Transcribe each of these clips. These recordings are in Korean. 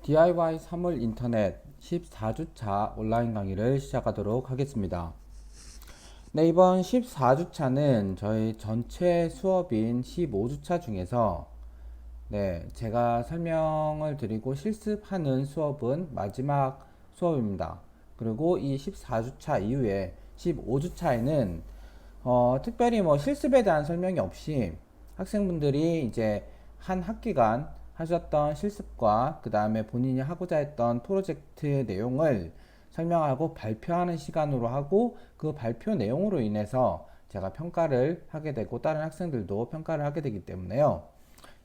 DIY 사물 인터넷 14주차 온라인 강의를 시작하도록 하겠습니다. 네, 이번 14주차는 저희 전체 수업인 15주차 중에서 제가 설명을 드리고 실습하는 수업은 마지막 수업입니다. 그리고 이 14주차 이후에 15주차에는 특별히 뭐 실습에 대한 설명이 없이 학생분들이 이제 한 학기간 하셨던 실습과 그 다음에 본인이 하고자 했던 프로젝트 내용을 설명하고 발표하는 시간으로 하고, 그 발표 내용으로 인해서 제가 평가를 하게 되고 다른 학생들도 평가를 하게 되기 때문에요.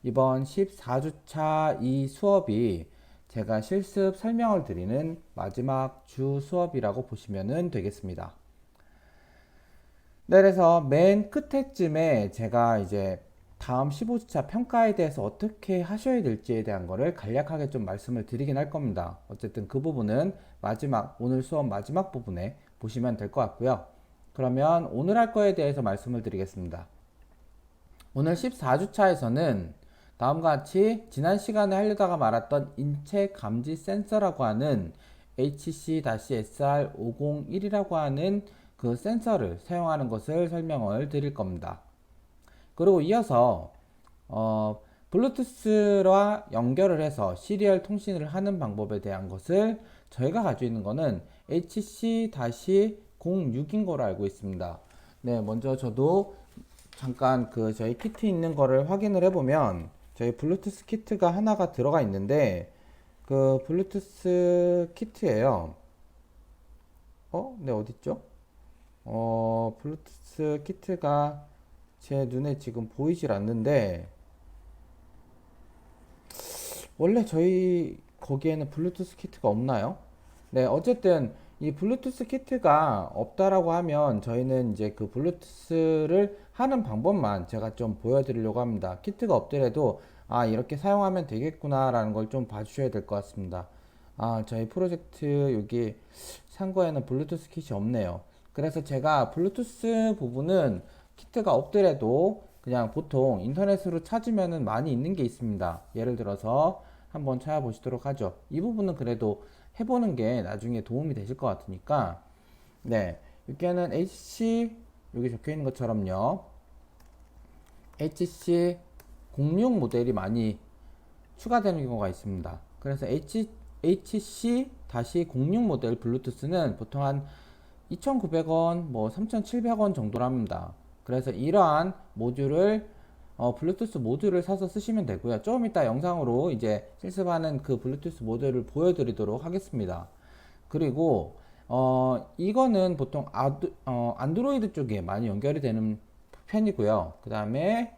이번 14주차 이 수업이 제가 실습 설명을 드리는 마지막 주 수업이라고 보시면 되겠습니다. 네, 그래서 맨 끝에쯤에 제가 이제 다음 15주차 평가에 대해서 어떻게 하셔야 될지에 대한 거를 간략하게 좀 말씀을 드리긴 할 겁니다. 어쨌든 그 부분은 오늘 수업 마지막 부분에 보시면 될 것 같고요. 그러면 오늘 할 거에 대해서 말씀을 드리겠습니다. 오늘 14주차에서는 다음과 같이 지난 시간에 하려다가 말았던 인체 감지 센서라고 하는 HC-SR501이라고 하는 그 센서를 사용하는 것을 설명을 드릴 겁니다. 그리고 이어서 블루투스와 연결을 해서 시리얼 통신을 하는 방법에 대한 것을, 저희가 가지고 있는 거는 HC-06인 거로 알고 있습니다. 네, 먼저 저도 잠깐 그 저희 키트 있는 거를 확인을 해보면 저희 블루투스 키트가 하나가 들어가 있는데, 그 블루투스 키트예요. 네, 어딨죠? 블루투스 키트가 제 눈에 지금 보이질 않는데, 원래 저희 거기에는 블루투스 키트가 없나요? 네, 어쨌든 이 블루투스 키트가 없다라고 하면 저희는 이제 그 블루투스를 하는 방법만 제가 좀 보여드리려고 합니다. 키트가 없더라도 이렇게 사용하면 되겠구나라는 걸 좀 봐주셔야 될 것 같습니다. 저희 프로젝트 여기 창고에는 블루투스 킷이 없네요. 그래서 제가 블루투스 부분은 키트가 없더라도 그냥 보통 인터넷으로 찾으면은 많이 있는 게 있습니다. 예를 들어서 한번 찾아보시도록 하죠. 이 부분은 그래도 해보는 게 나중에 도움이 되실 것 같으니까. 네, 여기에는 HC, 여기 적혀 있는 것처럼요, HC06 모델이 많이 추가되는 경우가 있습니다. 그래서 HC-06 모델 블루투스는 보통 한 2,900원, 뭐 3,700원 정도랍니다. 그래서 이러한 모듈을 블루투스 모듈을 사서 쓰시면 되고요. 조금 이따 영상으로 이제 실습하는 그 블루투스 모듈을 보여드리도록 하겠습니다. 그리고 이거는 보통 안드로이드 쪽에 많이 연결이 되는 편이고요. 그 다음에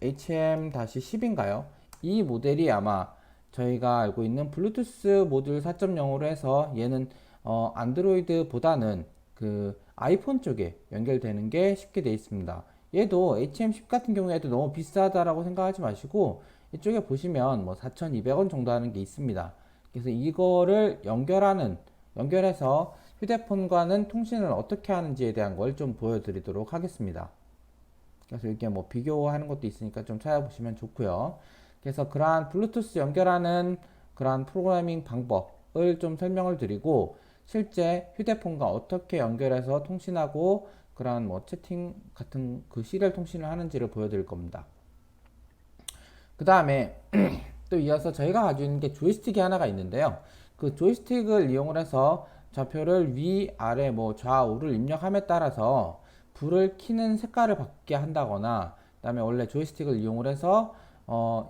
HM-10인가요? 이 모델이 아마 저희가 알고 있는 블루투스 모듈 4.0으로 해서 얘는 안드로이드보다는 그 아이폰 쪽에 연결되는 게 쉽게 되어 있습니다. 얘도 HM10 같은 경우에도 너무 비싸다라고 생각하지 마시고, 이쪽에 보시면 뭐 4,200원 정도 하는 게 있습니다. 그래서 이거를 연결해서 휴대폰과는 통신을 어떻게 하는지에 대한 걸 좀 보여드리도록 하겠습니다. 그래서 이렇게 뭐 비교하는 것도 있으니까 좀 찾아보시면 좋고요. 그래서 그러한 블루투스 연결하는 그러한 프로그래밍 방법을 좀 설명을 드리고, 실제 휴대폰과 어떻게 연결해서 통신하고 그러한 뭐 채팅 같은 그 시리얼 통신을 하는지를 보여드릴 겁니다. 그 다음에 또 이어서 저희가 가지고 있는 게 조이스틱이 하나가 있는데요. 그 조이스틱을 이용을 해서 좌표를 위, 아래, 뭐 좌우를 입력함에 따라서 불을 켜는 색깔을 바뀌게 한다거나, 그 다음에 원래 조이스틱을 이용을 해서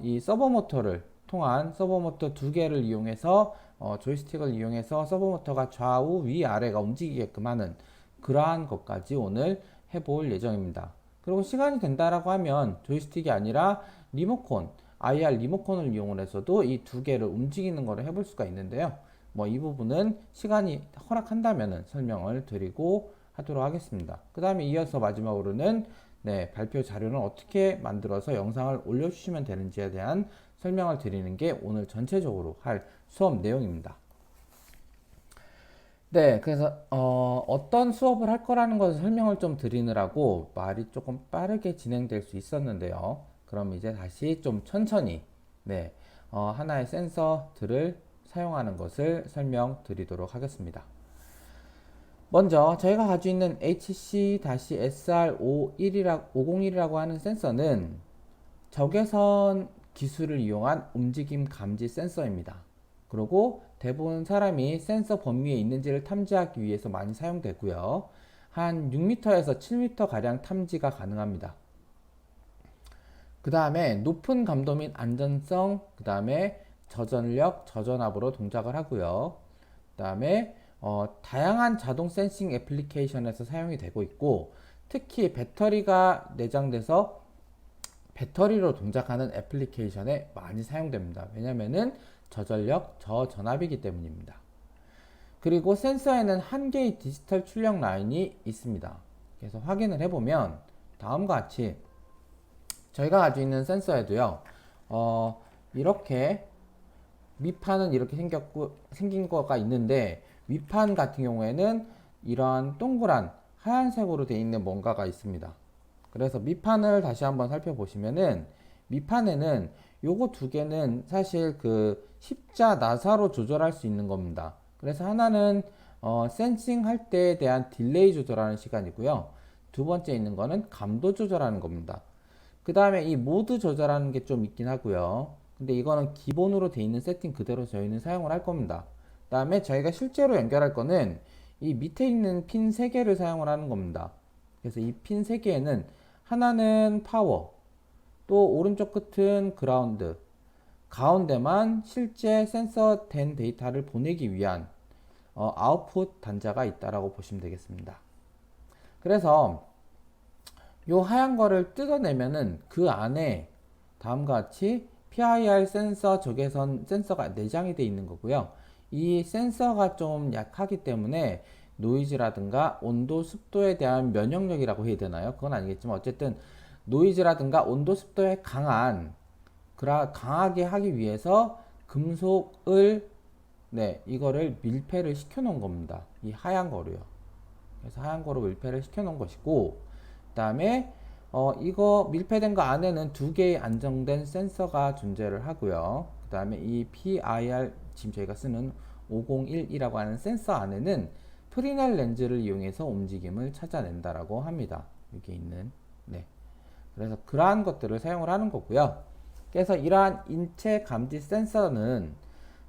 이 서버 모터를 통한 서버 모터 두 개를 이용해서 조이스틱을 이용해서 서버 모터가 좌우, 위, 아래가 움직이게끔 하는 그러한 것까지 오늘 해볼 예정입니다. 그리고 시간이 된다라고 하면 조이스틱이 아니라 리모컨, IR 리모컨을 이용을 해서도 이 두 개를 움직이는 거를 해볼 수가 있는데요. 뭐 이 부분은 시간이 허락한다면 설명을 드리고 하도록 하겠습니다. 그 다음에 이어서 마지막으로는 발표 자료는 어떻게 만들어서 영상을 올려주시면 되는지에 대한 설명을 드리는 게 오늘 전체적으로 할 수업 내용입니다. 네, 그래서 어떤 수업을 할 거라는 것을 설명을 좀 드리느라고 말이 조금 빠르게 진행될 수 있었는데요. 그럼 이제 다시 좀 천천히, 네, 하나의 센서들을 사용하는 것을 설명드리도록 하겠습니다. 먼저 저희가 가지고 있는 HC-SR501이라고 하는 센서는 적외선 기술을 이용한 움직임 감지 센서입니다. 그리고 대부분 사람이 센서 범위에 있는지를 탐지하기 위해서 많이 사용되고요. 한 6m에서 7m 가량 탐지가 가능합니다. 그 다음에 높은 감도 및 안전성, 그 다음에 저전력, 저전압으로 동작을 하고요. 그 다음에 다양한 자동 센싱 애플리케이션에서 사용이 되고 있고, 특히 배터리가 내장돼서 배터리로 동작하는 애플리케이션에 많이 사용됩니다. 왜냐면은 저전력, 저전압이기 때문입니다. 그리고 센서에는 한 개의 디지털 출력 라인이 있습니다. 그래서 확인을 해보면 다음과 같이 저희가 가지고 있는 센서에도요, 이렇게 밑판은 이렇게 생긴 거가 있는데, 윗판 같은 경우에는 이러한 동그란 하얀색으로 되어 있는 뭔가가 있습니다. 그래서 밑판을 다시 한번 살펴보시면은, 밑판에는 요거 두 개는 사실 그 십자 나사로 조절할 수 있는 겁니다. 그래서 하나는 센싱 할 때에 대한 딜레이 조절하는 시간이고요. 두 번째 있는 거는 감도 조절하는 겁니다. 그 다음에 이 모드 조절하는 게 좀 있긴 하고요. 근데 이거는 기본으로 되어 있는 세팅 그대로 저희는 사용을 할 겁니다. 그 다음에 저희가 실제로 연결할 거는 이 밑에 있는 핀 3개를 사용을 하는 겁니다. 그래서 이 핀 3개에는 하나는 파워, 또 오른쪽 끝은 그라운드, 가운데만 실제 센서 된 데이터를 보내기 위한 아웃풋 단자가 있다라고 보시면 되겠습니다. 그래서 요 하얀 거를 뜯어내면은 그 안에 다음과 같이 PIR 센서 적외선 센서가 내장이 되어 있는 거고요. 이 센서가 좀 약하기 때문에 노이즈라든가 온도, 습도에 대한 면역력이라고 해야 되나요? 그건 아니겠지만 어쨌든 노이즈라든가 온도, 습도에 강하게 하기 위해서 금속을 이거를 밀폐를 시켜 놓은 겁니다. 이 하얀 거로요. 그래서 하얀 거로 밀폐를 시켜 놓은 것이고, 그 다음에 이거 밀폐된 거 안에는 두 개의 안정된 센서가 존재를 하고요. 그 다음에 이 PIR 지금 저희가 쓰는 501이라고 하는 센서 안에는 프리넬 렌즈를 이용해서 움직임을 찾아낸다라고 합니다. 여기 있는 그래서 그러한 것들을 사용을 하는 거고요. 그래서 이러한 인체 감지 센서는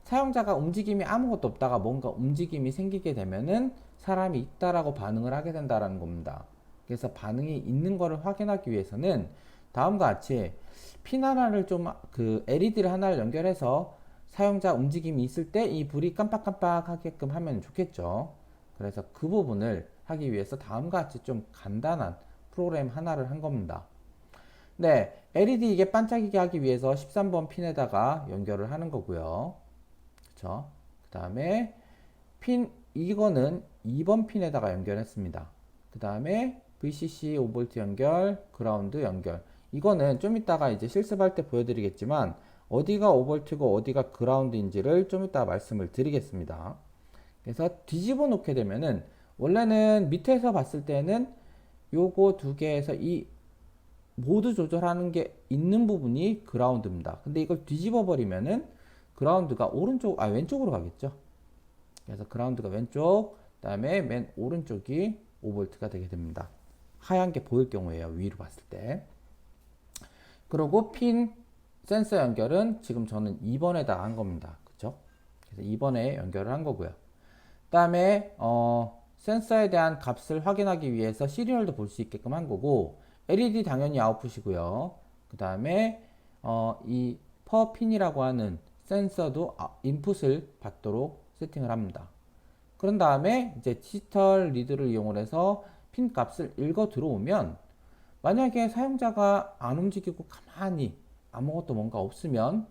사용자가 움직임이 아무것도 없다가 뭔가 움직임이 생기게 되면은 사람이 있다라고 반응을 하게 된다라는 겁니다. 그래서 반응이 있는 것을 확인하기 위해서는 다음과 같이 핀 하나를 LED를 하나를 연결해서 사용자 움직임이 있을 때 이 불이 깜빡깜빡 하게끔 하면 좋겠죠. 그래서 그 부분을 하기 위해서 다음과 같이 좀 간단한 프로그램 하나를 한 겁니다. LED 이게 반짝이게 하기 위해서 13번 핀에다가 연결을 하는 거고요. 그쵸? 그 다음에 이거는 2번 핀에다가 연결했습니다. 그 다음에 VCC 5V 연결, 그라운드 연결. 이거는 좀 이따가 이제 실습할 때 보여드리겠지만 어디가 5V고 어디가 그라운드인지를 좀 이따 말씀을 드리겠습니다. 그래서 뒤집어 놓게 되면은 원래는 밑에서 봤을 때는 요거 두 개에서 이 모드 조절하는 게 있는 부분이 그라운드입니다. 근데 이걸 뒤집어 버리면은 그라운드가 왼쪽으로 가겠죠. 그래서 그라운드가 왼쪽, 그 다음에 맨 오른쪽이 5V가 되게 됩니다. 하얀 게 보일 경우에요. 위로 봤을 때. 그리고 핀 센서 연결은 지금 저는 2번에다 한 겁니다. 그쵸? 그래서 2번에 연결을 한 거고요. 그 다음에 센서에 대한 값을 확인하기 위해서 시리얼도 볼 수 있게끔 한 거고, LED 당연히 아웃풋이고요. 그 다음에 이 퍼핀이라고 하는 센서도 인풋을 받도록 세팅을 합니다. 그런 다음에 이제 디지털 리드를 이용해서 핀 값을 읽어 들어오면, 만약에 사용자가 안 움직이고 가만히 아무것도 뭔가 없으면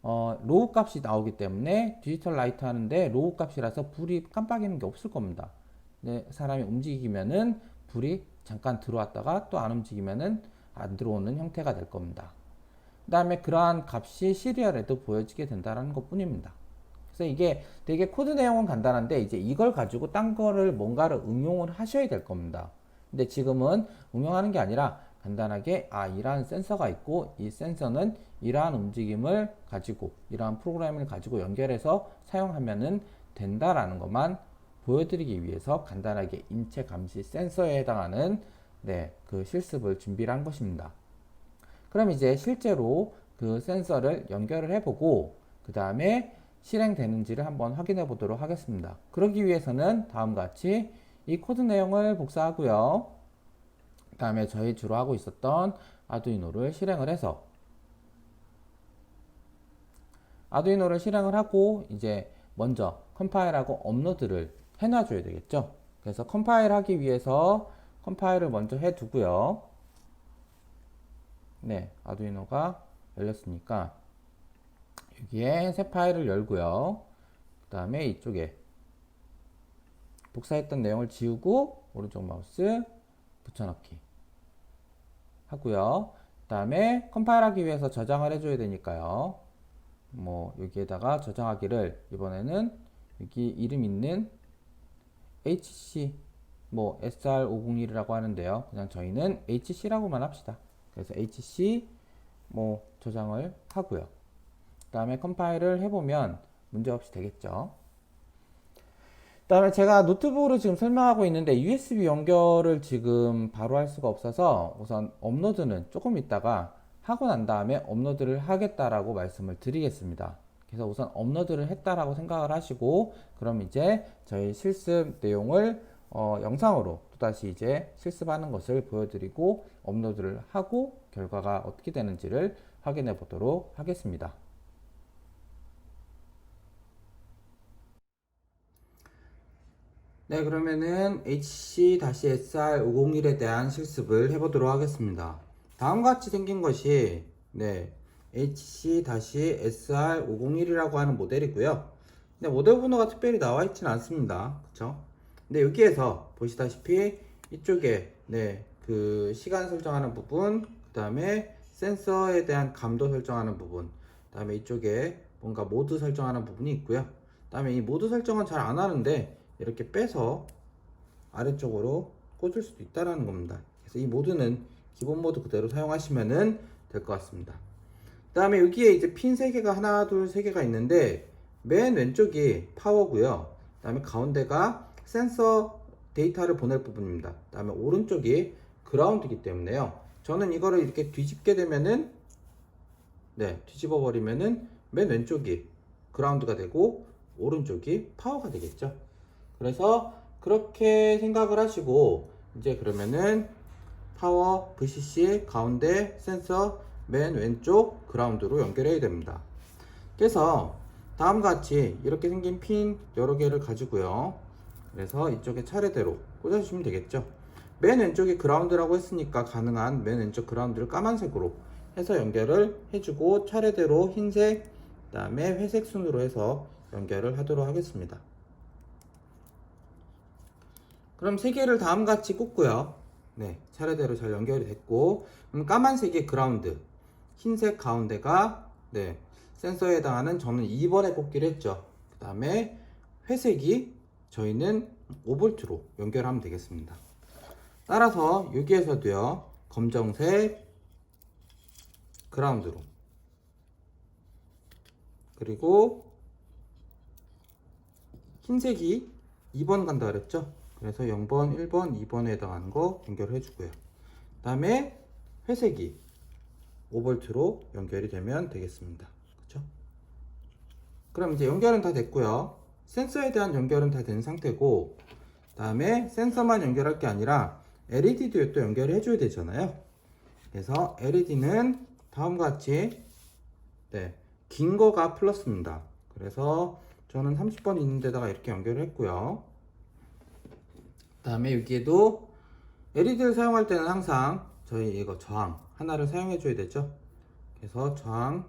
로우 값이 나오기 때문에 디지털 라이트 하는데 로우 값이라서 불이 깜빡이는 게 없을 겁니다. 근데 사람이 움직이면은 불이 잠깐 들어왔다가 또 안 움직이면은 안 들어오는 형태가 될 겁니다. 그 다음에 그러한 값이 시리얼에도 보여지게 된다는 것 뿐입니다. 그래서 이게 되게 코드 내용은 간단한데 이제 이걸 가지고 딴 거를 뭔가를 응용을 하셔야 될 겁니다. 근데 지금은 응용하는 게 아니라 간단하게 이러한 센서가 있고 이 센서는 이러한 움직임을 가지고 이러한 프로그램을 가지고 연결해서 사용하면은 된다라는 것만 보여드리기 위해서 간단하게 인체 감시 센서에 해당하는 그 실습을 준비를 한 것입니다. 그럼 이제 실제로 그 센서를 연결을 해보고 그 다음에 실행되는지를 한번 확인해 보도록 하겠습니다. 그러기 위해서는 다음과 같이 이 코드 내용을 복사하고요. 그 다음에 저희 주로 하고 있었던 아두이노를 실행을 해서 아두이노를 실행을 하고 이제 먼저 컴파일하고 업로드를 해놔줘야 되겠죠. 그래서 컴파일 하기 위해서 컴파일을 먼저 해두고요. 아두이노가 열렸으니까 여기에 새 파일을 열고요. 그 다음에 이쪽에 복사했던 내용을 지우고 오른쪽 마우스 붙여넣기 하고요. 그 다음에 컴파일하기 위해서 저장을 해줘야 되니까요. 여기에다가 저장하기를 이번에는 여기 이름 있는 HC SR501이라고 하는데요. 그냥 저희는 HC라고만 합시다. 그래서 HC 저장을 하고요. 그 다음에 컴파일을 해보면 문제없이 되겠죠. 그 다음에 제가 노트북으로 지금 설명하고 있는데 USB 연결을 지금 바로 할 수가 없어서 우선 업로드는 조금 있다가 하고 난 다음에 업로드를 하겠다라고 말씀을 드리겠습니다. 그래서 우선 업로드를 했다라고 생각을 하시고 그럼 이제 저희 실습 내용을 영상으로 또다시 이제 실습하는 것을 보여드리고 업로드를 하고 결과가 어떻게 되는지를 확인해 보도록 하겠습니다. 그러면은 HC-SR501에 대한 실습을 해보도록 하겠습니다. 다음과 같이 생긴 것이 HC-SR501이라고 하는 모델이고요. 근데 모델 번호가 특별히 나와 있지는 않습니다. 그쵸? 근데 여기에서 보시다시피 이쪽에 그 시간 설정하는 부분, 그 다음에 센서에 대한 감도 설정하는 부분, 그 다음에 이쪽에 뭔가 모드 설정하는 부분이 있고요. 그 다음에 이 모드 설정은 잘 안 하는데 이렇게 빼서 아래쪽으로 꽂을 수도 있다라는 겁니다. 그래서 이 모드는 기본 모드 그대로 사용하시면 될 것 같습니다. 그 다음에 여기에 이제 핀 3개가 하나, 둘, 3개가 있는데 맨 왼쪽이 파워고요. 그 다음에 가운데가 센서 데이터를 보낼 부분입니다. 그 다음에 오른쪽이 그라운드이기 때문에요. 저는 이거를 이렇게 뒤집게 되면은 뒤집어 버리면은 맨 왼쪽이 그라운드가 되고 오른쪽이 파워가 되겠죠. 그래서 그렇게 생각을 하시고 이제 그러면은 파워 VCC 가운데 센서 맨 왼쪽 그라운드로 연결해야 됩니다. 그래서 다음과 같이 이렇게 생긴 핀 여러 개를 가지고요. 그래서 이쪽에 차례대로 꽂아주시면 되겠죠. 맨 왼쪽이 그라운드라고 했으니까 가능한 맨 왼쪽 그라운드를 까만색으로 해서 연결을 해주고 차례대로 흰색, 그 다음에 회색 순으로 해서 연결을 하도록 하겠습니다. 그럼 3개를 다음과 같이 꽂고요. 차례대로 잘 연결이 됐고 그럼 까만색이 그라운드, 흰색 가운데가 센서에 해당하는 저는 2번에 꽂기로 했죠. 그 다음에 회색이 저희는 5V로 연결하면 되겠습니다. 따라서 여기에서도요 검정색 그라운드로 그리고 흰색이 2번 간다 그랬죠. 그래서 0번, 1번, 2번에 해당하는 거 연결해 주고요. 그 다음에 회색이 5V로 연결이 되면 되겠습니다. 그렇죠? 그럼 이제 연결은 다 됐고요. 센서에 대한 연결은 다 된 상태고 그 다음에 센서만 연결할 게 아니라 LED도 또 연결을 해줘야 되잖아요. 그래서 LED는 다음과 같이 긴 거가 플러스입니다. 그래서 저는 30번 있는 데다가 이렇게 연결을 했고요. 그 다음에 여기에도 LED를 사용할 때는 항상 저희 이거 저항 하나를 사용해 줘야 되죠. 그래서 저항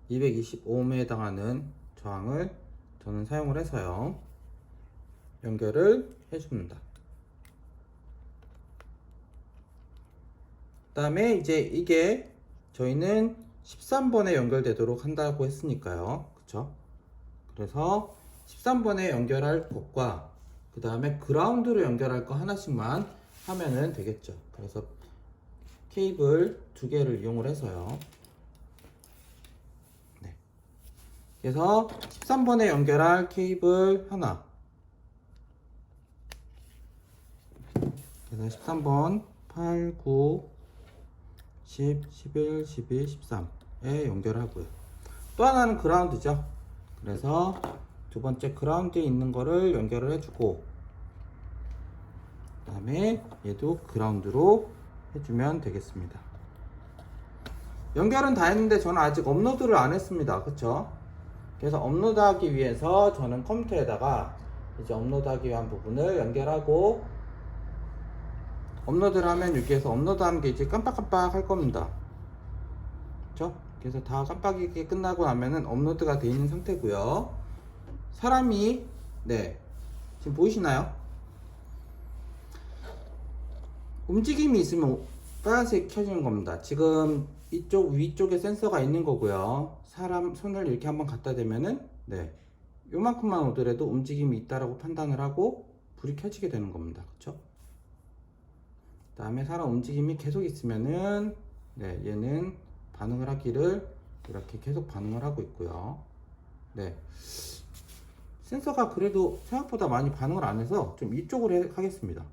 220ohm에 해당하는 저항을 저는 사용을 해서요 연결을 해줍니다. 그 다음에 이제 이게 저희는 13번에 연결되도록 한다고 했으니까요. 그쵸? 그래서 13번에 연결할 것과 그 다음에 그라운드로 연결할 거 하나씩만 하면은 되겠죠. 그래서 케이블 두 개를 이용을 해서요. 네. 그래서 13번에 연결할 케이블 하나. 그래서 13번 8, 9, 10, 11, 12, 13에 연결하고요. 또 하나는 그라운드죠. 그래서 두 번째 그라운드에 있는 거를 연결을 해주고, 그 다음에 얘도 그라운드로 해주면 되겠습니다. 연결은 다 했는데 저는 아직 업로드를 안 했습니다. 그쵸? 그래서 업로드하기 위해서 저는 컴퓨터에다가 이제 업로드하기 위한 부분을 연결하고, 업로드를 하면 여기에서 업로드하는 게 이제 깜빡깜빡 할 겁니다. 그쵸? 그래서 다 깜빡이게 끝나고 나면은 업로드가 되어 있는 상태고요. 사람이, 네, 지금 보이시나요? 움직임이 있으면 빨간색 켜지는 겁니다. 지금 이쪽 위쪽에 센서가 있는 거고요. 사람 손을 이렇게 한번 갖다 대면은, 네, 요만큼만 오더라도 움직임이 있다라고 판단을 하고 불이 켜지게 되는 겁니다. 그쵸? 그 다음에 사람 움직임이 계속 있으면은, 네, 얘는 반응을 하기를 이렇게 계속 반응을 하고 있고요. 네, 센서가 그래도 생각보다 많이 반응을 안 해서 좀 이쪽으로 하겠습니다.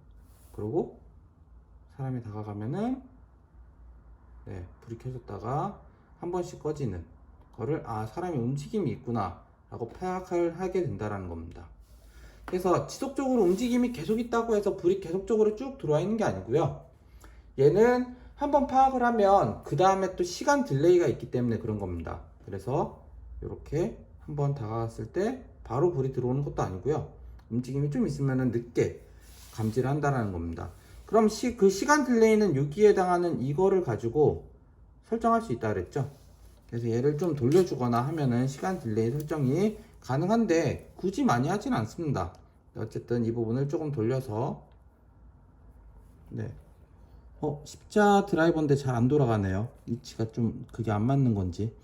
그리고 사람이 다가가면은, 네, 불이 켜졌다가 한 번씩 꺼지는 거를, 아, 사람이 움직임이 있구나 라고 파악을 하게 된다는 겁니다. 그래서 지속적으로 움직임이 계속 있다고 해서 불이 계속적으로 쭉 들어와 있는 게 아니고요. 얘는 한번 파악을 하면 그 다음에 또 시간 딜레이가 있기 때문에 그런 겁니다. 그래서 이렇게 한번 다가갔을 때 바로 불이 들어오는 것도 아니고요. 움직임이 좀 있으면 늦게 감지를 한다는 겁니다. 그럼 그 시간 딜레이는 여기에 해당하는 이거를 가지고 설정할 수 있다 그랬죠. 그래서 얘를 좀 돌려주거나 하면은 시간 딜레이 설정이 가능한데 굳이 많이 하진 않습니다. 어쨌든 이 부분을 조금 돌려서, 네, 십자 드라이버인데 잘 안 돌아가네요. 위치가 좀 그게 안 맞는 건지.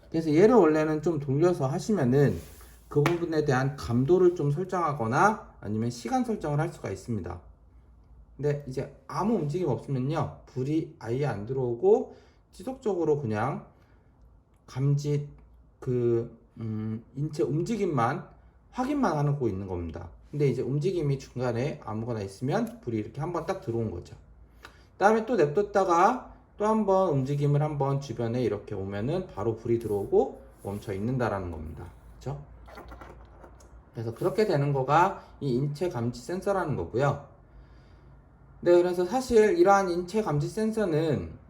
그래서 얘를 원래는 좀 돌려서 하시면은 그 부분에 대한 감도를 좀 설정하거나 아니면 시간 설정을 할 수가 있습니다. 근데 이제 아무 움직임 없으면요, 불이 아예 안 들어오고 지속적으로 그냥 감지 인체 움직임만 확인만 하고 있는 겁니다. 근데 이제 움직임이 중간에 아무거나 있으면 불이 이렇게 한번 딱 들어온 거죠. 다음에 또 냅뒀다가 또 한번 움직임을 한번 주변에 이렇게 오면은 바로 불이 들어오고 멈춰 있는다라는 겁니다. 그렇죠? 그래서 그렇게 되는 거가 이 인체 감지 센서라는 거고요. 네, 그래서 사실 이러한 인체 감지 센서는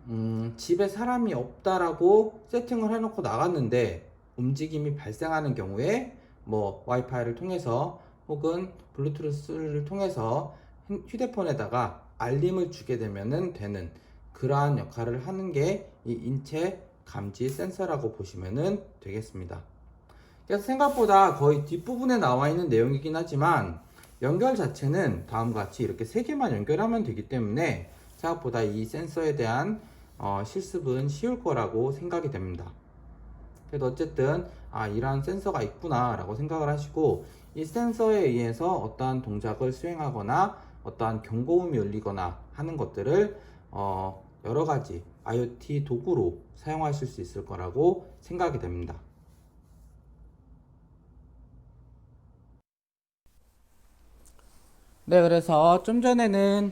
집에 사람이 없다라고 세팅을 해놓고 나갔는데 움직임이 발생하는 경우에 뭐 와이파이를 통해서 혹은 블루투스를 통해서 휴대폰에다가 알림을 주게 되면은 되는 그러한 역할을 하는 게 이 인체 감지 센서라고 보시면은 되겠습니다. 그래서 생각보다 거의 뒷부분에 나와 있는 내용이긴 하지만 연결 자체는 다음과 같이 이렇게 3개만 연결하면 되기 때문에 생각보다 이 센서에 대한 실습은 쉬울 거라고 생각이 됩니다. 그래도 어쨌든 이러한 센서가 있구나 라고 생각을 하시고, 이 센서에 의해서 어떠한 동작을 수행하거나 어떠한 경고음이 울리거나 하는 것들을 여러 가지 IoT 도구로 사용하실 수 있을 거라고 생각이 됩니다. 네, 그래서 좀 전에는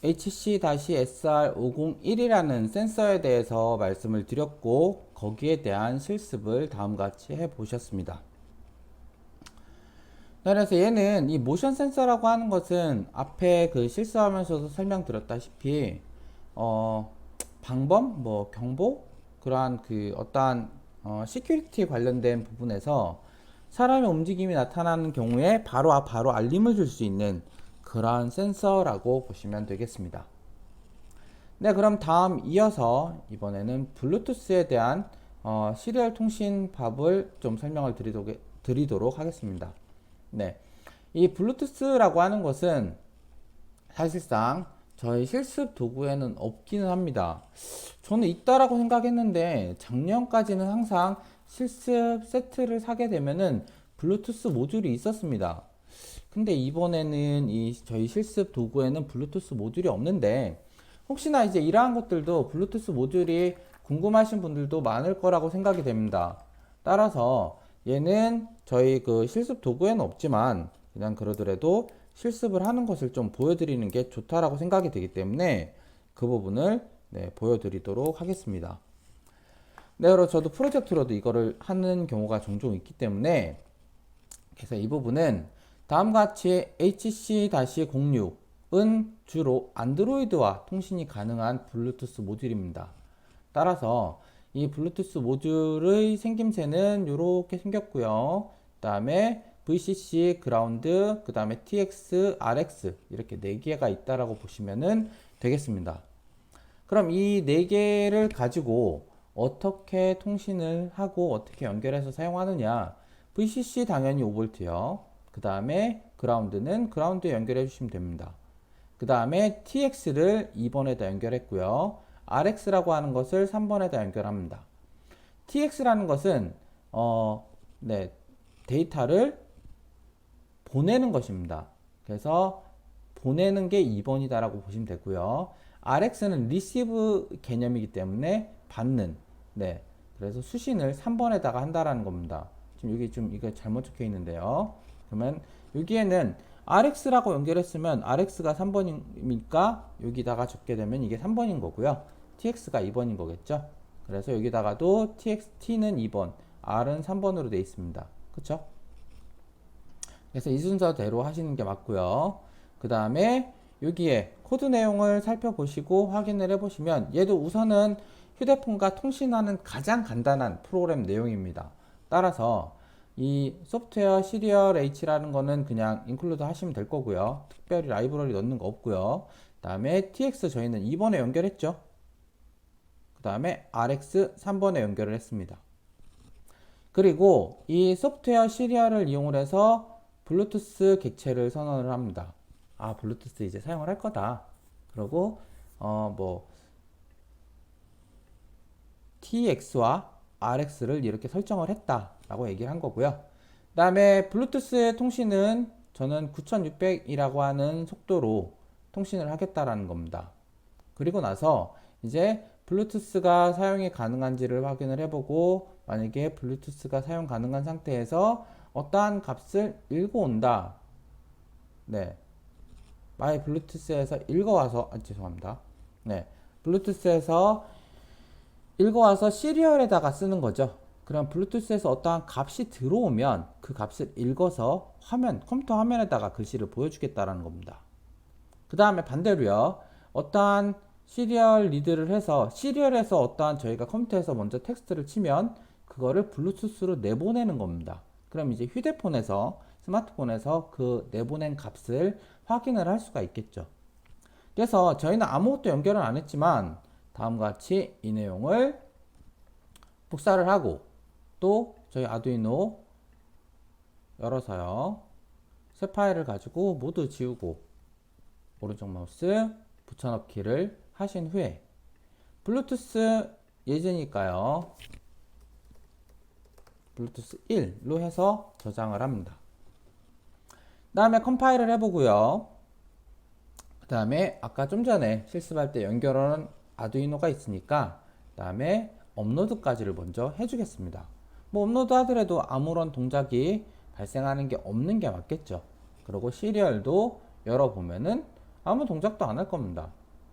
HC-SR501이라는 센서에 대해서 말씀을 드렸고, 거기에 대한 실습을 다음과 같이 해 보셨습니다. 그래서 얘는 이 모션 센서라고 하는 것은 앞에 그 실습하면서도 설명드렸다시피 방범, 뭐 경보, 그러한 그 어떠한 시큐리티 관련된 부분에서 사람의 움직임이 나타나는 경우에 바로 알림을 줄 수 있는 그러한 센서라고 보시면 되겠습니다. 네, 그럼 다음 이어서 이번에는 블루투스에 대한 시리얼 통신 밥을 좀 설명을 드리도록 하겠습니다. 네, 이 블루투스라고 하는 것은 사실상 저희 실습 도구에는 없기는 합니다. 저는 있다라고 생각했는데 작년까지는 항상 실습 세트를 사게 되면은 블루투스 모듈이 있었습니다. 근데 이번에는 저희 실습 도구에는 블루투스 모듈이 없는데 혹시나 이제 이러한 것들도 블루투스 모듈이 궁금하신 분들도 많을 거라고 생각이 됩니다. 따라서 얘는 저희 그 실습 도구에는 없지만 그냥 그러더라도 실습을 하는 것을 좀 보여드리는 게 좋다라고 생각이 되기 때문에 그 부분을 보여드리도록 하겠습니다. 네, 그리고 저도 프로젝트로도 이거를 하는 경우가 종종 있기 때문에 그래서 이 부분은 다음과 같이 HC-06은 주로 안드로이드와 통신이 가능한 블루투스 모듈입니다. 따라서 이 블루투스 모듈의 생김새는 이렇게 생겼고요. 그 다음에 VCC, 그라운드, 그 다음에 TX, RX 이렇게 4개가 있다라고 보시면 되겠습니다. 그럼 이 4개를 가지고 어떻게 통신을 하고 어떻게 연결해서 사용하느냐. VCC 당연히 5V요. 그 다음에 그라운드는 그라운드에 연결해 주시면 됩니다. 그 다음에 TX를 2번에다 연결했고요. RX라고 하는 것을 3번에다 연결합니다. TX라는 것은 데이터를 보내는 것입니다. 그래서 보내는 게 2번이다라고 보시면 되고요. RX는 리시브 개념이기 때문에 받는, 그래서 수신을 3번에다가 한다라는 겁니다. 지금 여기 좀 이거 잘못 적혀 있는데요. 그러면 여기에는 RX라고 연결했으면 RX가 3번이니까 여기다가 적게 되면 이게 3번인 거고요. TX가 2번인 거겠죠. 그래서 여기다가도 TXT는 2번, R은 3번으로 되어 있습니다. 그쵸? 그래서 이 순서대로 하시는 게 맞고요. 그 다음에 여기에 코드 내용을 살펴보시고 확인을 해보시면 얘도 우선은 휴대폰과 통신하는 가장 간단한 프로그램 내용입니다. 따라서 이 소프트웨어 시리얼 H라는 거는 그냥 인클루드 하시면 될 거고요. 특별히 라이브러리 넣는 거 없고요. 그 다음에 TX 저희는 2번에 연결했죠. 그 다음에 RX 3번에 연결을 했습니다. 그리고 이 소프트웨어 시리얼을 이용을 해서 블루투스 객체를 선언을 합니다. 아, 블루투스 이제 사용을 할 거다. 그리고 TX와 RX를 이렇게 설정을 했다라고 얘기를 한 거고요. 그 다음에 블루투스 통신은 저는 9600이라고 하는 속도로 통신을 하겠다라는 겁니다. 그리고 나서 이제 블루투스가 사용이 가능한지를 확인을 해보고 만약에 블루투스가 사용 가능한 상태에서 어떠한 값을 읽어온다. 마이 블루투스에서 읽어와서 죄송합니다. 블루투스에서 읽어와서 시리얼에다가 쓰는 거죠. 그럼 블루투스에서 어떠한 값이 들어오면 그 값을 읽어서 컴퓨터 화면에다가 글씨를 보여주겠다라는 겁니다. 그 다음에 반대로요. 어떠한 시리얼 리드를 해서 시리얼에서 어떠한 저희가 컴퓨터에서 먼저 텍스트를 치면 그거를 블루투스로 내보내는 겁니다. 그럼 이제 휴대폰에서 스마트폰에서 그 내보낸 값을 확인을 할 수가 있겠죠. 그래서 저희는 아무것도 연결은 안 했지만 다음과 같이 이 내용을 복사를 하고 또 저희 아두이노 열어서요. 새 파일을 가지고 모두 지우고 오른쪽 마우스 붙여넣기를 하신 후에 블루투스 예제니까요. 블루투스 1로 해서 저장을 합니다. 그 다음에 컴파일을 해보고요. 그 다음에 아까 좀 전에 실습할 때 연결한 아두이노가 있으니까 그 다음에 업로드까지를 먼저 해주겠습니다. 뭐 업로드 하더라도 아무런 동작이 발생하는 게 없는 게 맞겠죠. 그리고 시리얼도 열어보면은 아무 동작도 안 할 겁니다.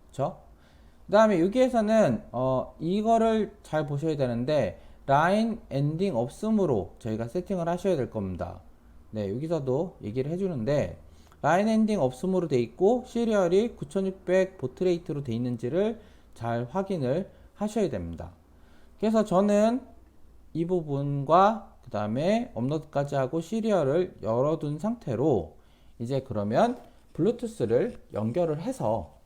그쵸? 그 다음에 여기에서는 이거를 잘 보셔야 되는데 라인 엔딩 없음으로 저희가 세팅을 하셔야 될 겁니다. 여기서도 얘기를 해주는데 라인 엔딩 없음으로 돼 있고 시리얼이 9600 보트레이트로 돼 있는지를 잘 확인을 하셔야 됩니다. 그래서 저는 이 부분과 그 다음에 업로드까지 하고 시리얼을 열어둔 상태로 이제 그러면 블루투스를 연결을 해서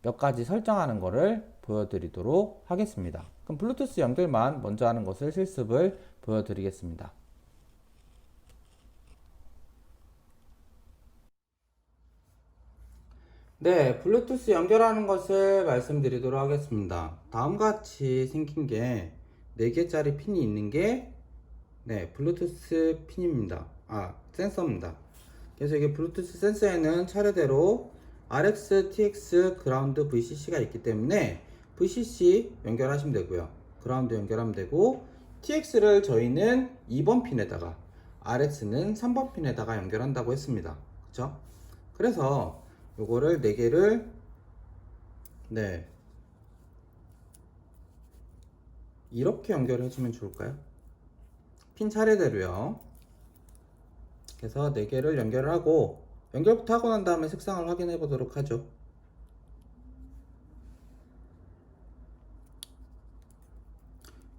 몇 가지 설정하는 거를 보여드리도록 하겠습니다. 그럼 블루투스 연결만 먼저 하는 것을 실습을 보여드리겠습니다. 블루투스 연결하는 것을 말씀드리도록 하겠습니다. 다음과 같이 생긴 게 4개짜리 핀이 있는 게 블루투스 핀입니다. 센서입니다. 그래서 이게 블루투스 센서에는 차례대로 RX, TX, 그라운드, VCC가 있기 때문에 VCC 연결하시면 되고요. 그라운드 연결하면 되고, TX를 저희는 2번 핀에다가, RX는 3번 핀에다가 연결한다고 했습니다. 그쵸? 그래서 요거를 4개를 이렇게 연결해 주면 좋을까요? 핀 차례대로요. 그래서 4개를 연결을 하고, 연결부터 하고 난 다음에 색상을 확인해 보도록 하죠.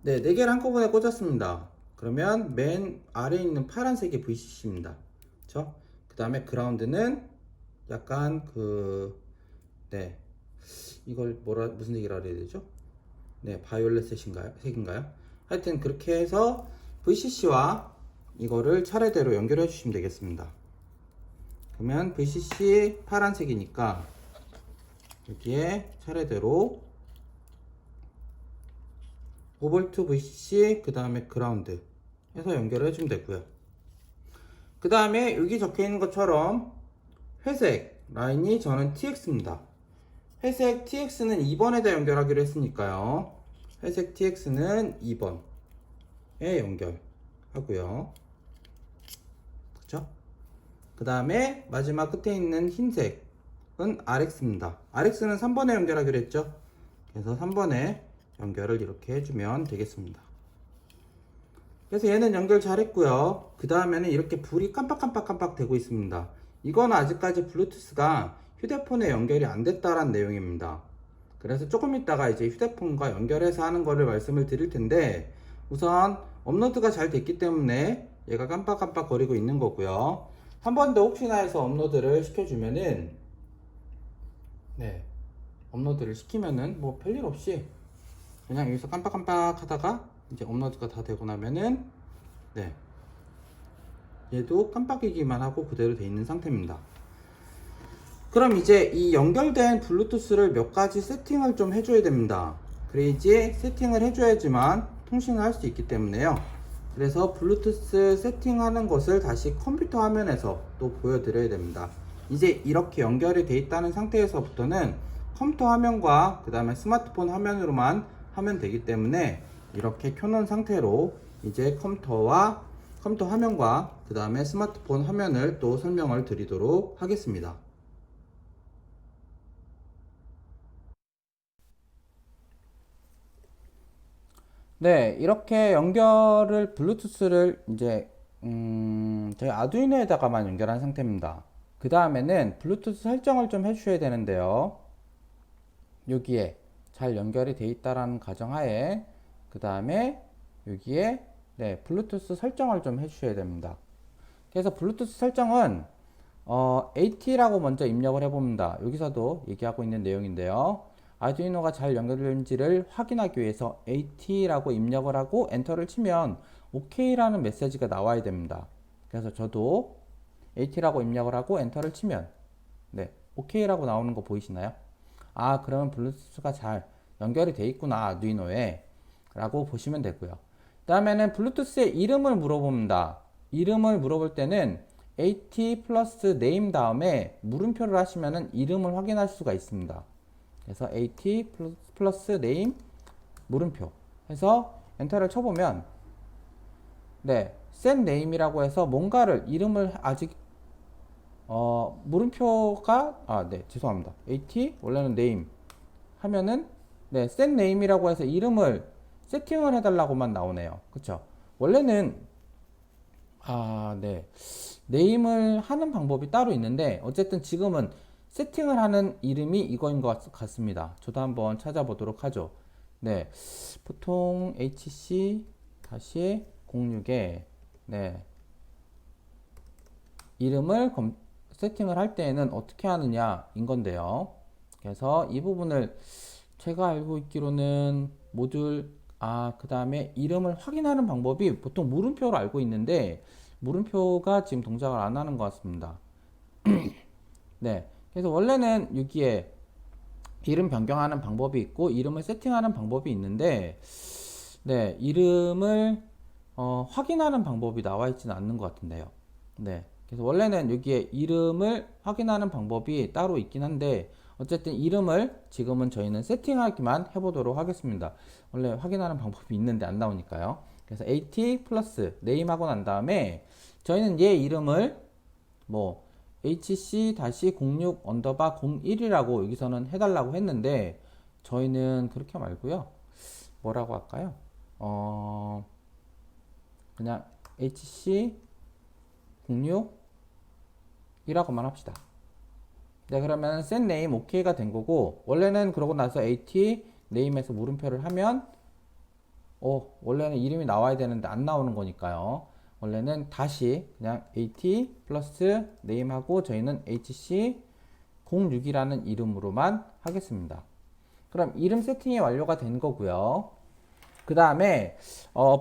네, 4개를 한꺼번에 꽂았습니다. 그러면 맨 아래에 있는 파란색이 VCC입니다. 그쵸? 그 다음에 그라운드는 약간 이걸 무슨 색이라 그래야 되죠? 네, 바이올렛 색인가요? 하여튼 그렇게 해서 VCC와 이거를 차례대로 연결해 주시면 되겠습니다. 그러면 VCC 파란색이니까 여기에 차례대로 5V VCC 그 다음에 그라운드 해서 연결해 주면 되고요. 그 다음에 여기 적혀 있는 것처럼 회색 라인이 저는 TX입니다. 회색 TX는 2번에다 연결하기로 했으니까요. 회색 TX는 2번에 연결하고요. 그쵸? 그 다음에 마지막 끝에 있는 흰색은 RX입니다. RX는 3번에 연결하기로 했죠. 그래서 3번에 연결을 이렇게 해주면 되겠습니다. 그래서 얘는 연결 잘 했고요. 그 다음에는 이렇게 불이 깜빡깜빡 되고 있습니다. 이건 아직까지 블루투스가 휴대폰에 연결이 안 됐다라는 내용입니다. 그래서 조금 있다가 이제 휴대폰과 연결해서 하는 거를 말씀을 드릴 텐데, 우선 업로드가 잘 됐기 때문에 얘가 깜빡깜빡 거리고 있는 거고요. 한 번 더 혹시나 해서 업로드를 시켜주면은, 업로드를 시키면은 뭐 별일 없이 그냥 여기서 깜빡깜빡 하다가 이제 업로드가 다 되고 나면은 얘도 깜빡이기만 하고 그대로 돼 있는 상태입니다. 그럼 이제 이 연결된 블루투스를 몇 가지 세팅을 좀 해줘야 됩니다. 그래야지 세팅을 해줘야지만 통신을 할 수 있기 때문에요. 그래서 블루투스 세팅하는 것을 다시 컴퓨터 화면에서 또 보여드려야 됩니다. 이제 이렇게 연결이 돼 있다는 상태에서부터는 컴퓨터 화면과 그 다음에 스마트폰 화면으로만 하면 되기 때문에 이렇게 켜놓은 상태로 이제 컴퓨터 화면과 그 다음에 스마트폰 화면을 또 설명을 드리도록 하겠습니다. 네, 이렇게 블루투스를 이제 저희 아두이노에다가만 연결한 상태입니다. 그 다음에는 블루투스 설정을 좀 해주셔야 되는데요. 여기에 잘 연결이 돼 있다라는 가정하에 그 다음에 여기에 블루투스 설정을 좀 해주셔야 됩니다. 그래서 블루투스 설정은 AT라고 먼저 입력을 해봅니다. 여기서도 얘기하고 있는 내용인데요. 아두이노가 잘 연결되는지를 확인하기 위해서 AT라고 입력을 하고 엔터를 치면 OK라는 메시지가 나와야 됩니다. 그래서 저도 AT라고 입력을 하고 엔터를 치면 OK라고 나오는 거 보이시나요? 아, 그러면 블루투스가 잘 연결이 돼 있구나, 아두이노에 라고 보시면 되고요. 그 다음에는 블루투스의 이름을 물어봅니다. 이름을 물어볼 때는 AT 플러스 name 다음에 물음표를 하시면 이름을 확인할 수가 있습니다. 그래서 AT 플러스 name 물음표 해서 엔터를 쳐보면 set name이라고 해서 뭔가를 이름을 아직 물음표가 죄송합니다. AT 원래는 name 하면은 set name이라고 해서 이름을 세팅을 해달라고만 나오네요. 그쵸? 원래는 네임을 하는 방법이 따로 있는데 어쨌든 지금은 세팅을 하는 이름이 이거인 것 같습니다. 저도 한번 찾아보도록 하죠. 보통 HC-06에 이름을 세팅을 할 때에는 어떻게 하느냐인 건데요. 그래서 이 부분을 제가 알고 있기로는 그 다음에 이름을 확인하는 방법이 보통 물음표로 알고 있는데 물음표가 지금 동작을 안 하는 것 같습니다. 그래서 원래는 여기에 이름 변경하는 방법이 있고 이름을 세팅하는 방법이 있는데 이름을 확인하는 방법이 나와 있지는 않는 것 같은데요. 그래서 원래는 여기에 이름을 확인하는 방법이 따로 있긴 한데 어쨌든 이름을 지금은 저희는 세팅하기만 해보도록 하겠습니다. 원래 확인하는 방법이 있는데 안 나오니까요. 그래서 at 플러스 name 하고 난 다음에 저희는 얘 이름을 뭐 hc-06 언더바 01이라고 여기서는 해달라고 했는데 저희는 그렇게 말고요. 뭐라고 할까요? 그냥 hc06이라고만 합시다. 네, 그러면 set name OK가 된 거고, 원래는 그러고 나서 at name에서 물음표를 하면 원래는 이름이 나와야 되는데 안 나오는 거니까요. 원래는 다시 그냥 at 플러스 name 하고 저희는 hc06이라는 이름으로만 하겠습니다. 그럼 이름 세팅이 완료가 된 거고요. 그 다음에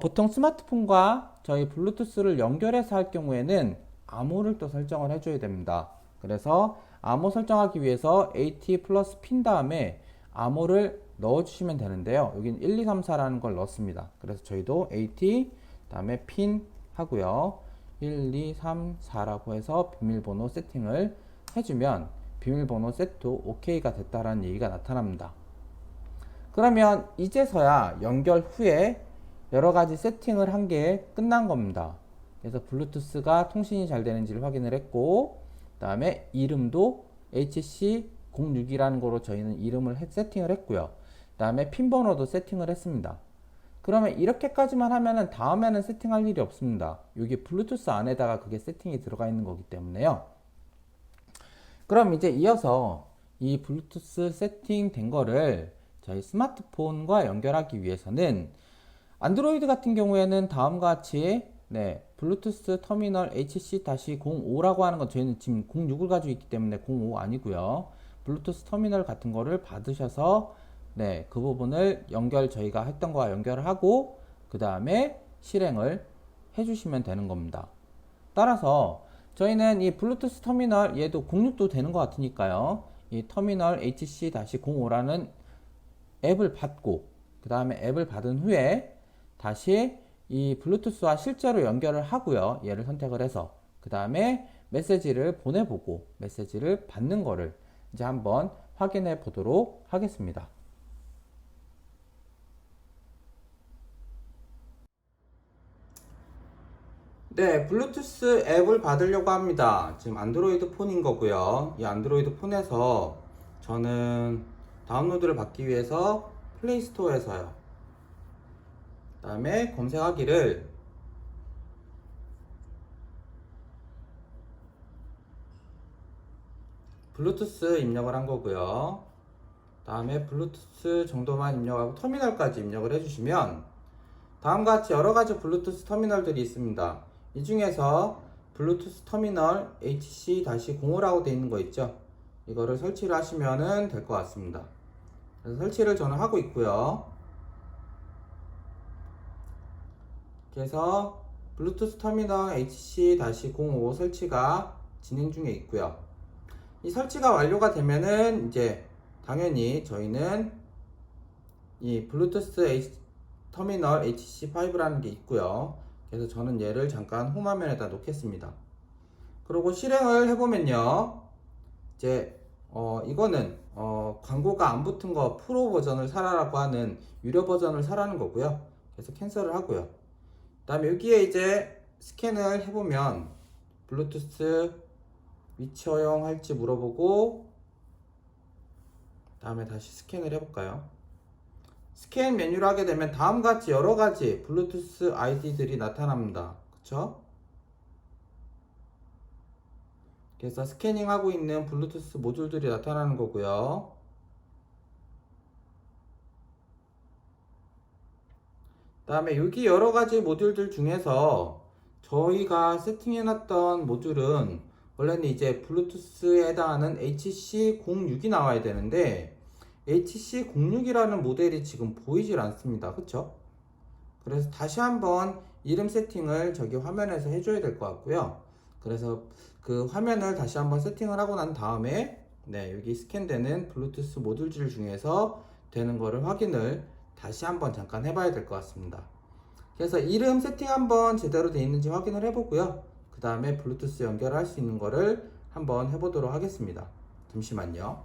보통 스마트폰과 저희 블루투스를 연결해서 할 경우에는 암호를 또 설정을 해줘야 됩니다. 그래서 암호 설정하기 위해서 at 플러스 핀 다음에 암호를 넣어주시면 되는데요. 여기는 1, 2, 3, 4라는 걸 넣습니다. 그래서 저희도 at 다음에 핀 하고요. 1, 2, 3, 4라고 해서 비밀번호 세팅을 해주면 비밀번호 세트 OK가 됐다라는 얘기가 나타납니다. 그러면 이제서야 연결 후에 여러가지 세팅을 한 게 끝난 겁니다. 그래서 블루투스가 통신이 잘 되는지를 확인을 했고, 그 다음에 이름도 HC06이라는 거로 저희는 이름을 세팅을 했고요. 그 다음에 핀 번호도 세팅을 했습니다. 그러면 이렇게까지만 하면은 다음에는 세팅할 일이 없습니다. 여기 블루투스 안에다가 그게 세팅이 들어가 있는 거기 때문에요. 그럼 이제 이어서 이 블루투스 세팅된 거를 저희 스마트폰과 연결하기 위해서는 안드로이드 같은 경우에는 다음과 같이 블루투스 터미널 HC-05라고 하는 건 저희는 지금 06을 가지고 있기 때문에 05 아니고요. 블루투스 터미널 같은 거를 받으셔서 그 부분을 저희가 했던 거와 연결을 하고 그 다음에 실행을 해주시면 되는 겁니다. 따라서 저희는 이 블루투스 터미널 얘도 06도 되는 것 같으니까요. 이 터미널 HC-05라는 앱을 받고 그 다음에 앱을 받은 후에 다시 이 블루투스와 실제로 연결을 하고요. 얘를 선택을 해서 그 다음에 메시지를 보내보고 메시지를 받는 거를 이제 한번 확인해 보도록 하겠습니다. 네, 블루투스 앱을 받으려고 합니다. 지금 안드로이드 폰인 거고요. 이 안드로이드 폰에서 저는 다운로드를 받기 위해서 플레이스토어에서요. 그 다음에 검색하기를 블루투스 입력을 한 거고요. 그 다음에 블루투스 정도만 입력하고 터미널까지 입력을 해주시면 다음과 같이 여러가지 블루투스 터미널들이 있습니다. 이 중에서 블루투스 터미널 HC-05라고 되어 있는 거 있죠? 이거를 설치를 하시면 될 것 같습니다. 그래서 설치를 저는 하고 있고요. 그래서 블루투스 터미널 HC-05 설치가 진행 중에 있고요. 이 설치가 완료가 되면은 이제 당연히 저희는 이 블루투스 터미널 HC5라는 게 있고요. 그래서 저는 얘를 잠깐 홈화면에다 놓겠습니다. 그리고 실행을 해보면요. 이제 이거는 광고가 안 붙은 거 프로 버전을 사라라고 하는 유료 버전을 사라는 거고요. 그래서 캔슬을 하고요. 그 다음에 여기에 이제 스캔을 해보면 블루투스 위치 허용할지 물어보고 다음에 다시 스캔을 해볼까요? 스캔 메뉴를 하게 되면 다음과 같이 여러가지 블루투스 아이디들이 나타납니다. 그쵸? 그래서 스캐닝하고 있는 블루투스 모듈들이 나타나는 거고요. 그 다음에 여기 여러가지 모듈들 중에서 저희가 세팅해놨던 모듈은 원래는 이제 블루투스에 해당하는 HC06이 나와야 되는데 HC06이라는 모델이 지금 보이질 않습니다. 그쵸? 그래서 다시 한번 이름 세팅을 저기 화면에서 해줘야 될 것 같고요. 그래서 그 화면을 다시 한번 세팅을 하고 난 다음에 여기 스캔되는 블루투스 모듈들 중에서 되는 거를 확인을 다시 한번 잠깐 해봐야 될 것 같습니다. 그래서 이름 세팅 한번 제대로 되어 있는지 확인을 해보고요. 그 그 다음에 블루투스 연결할 수 있는 거를 한번 해보도록 하겠습니다. 잠시만요.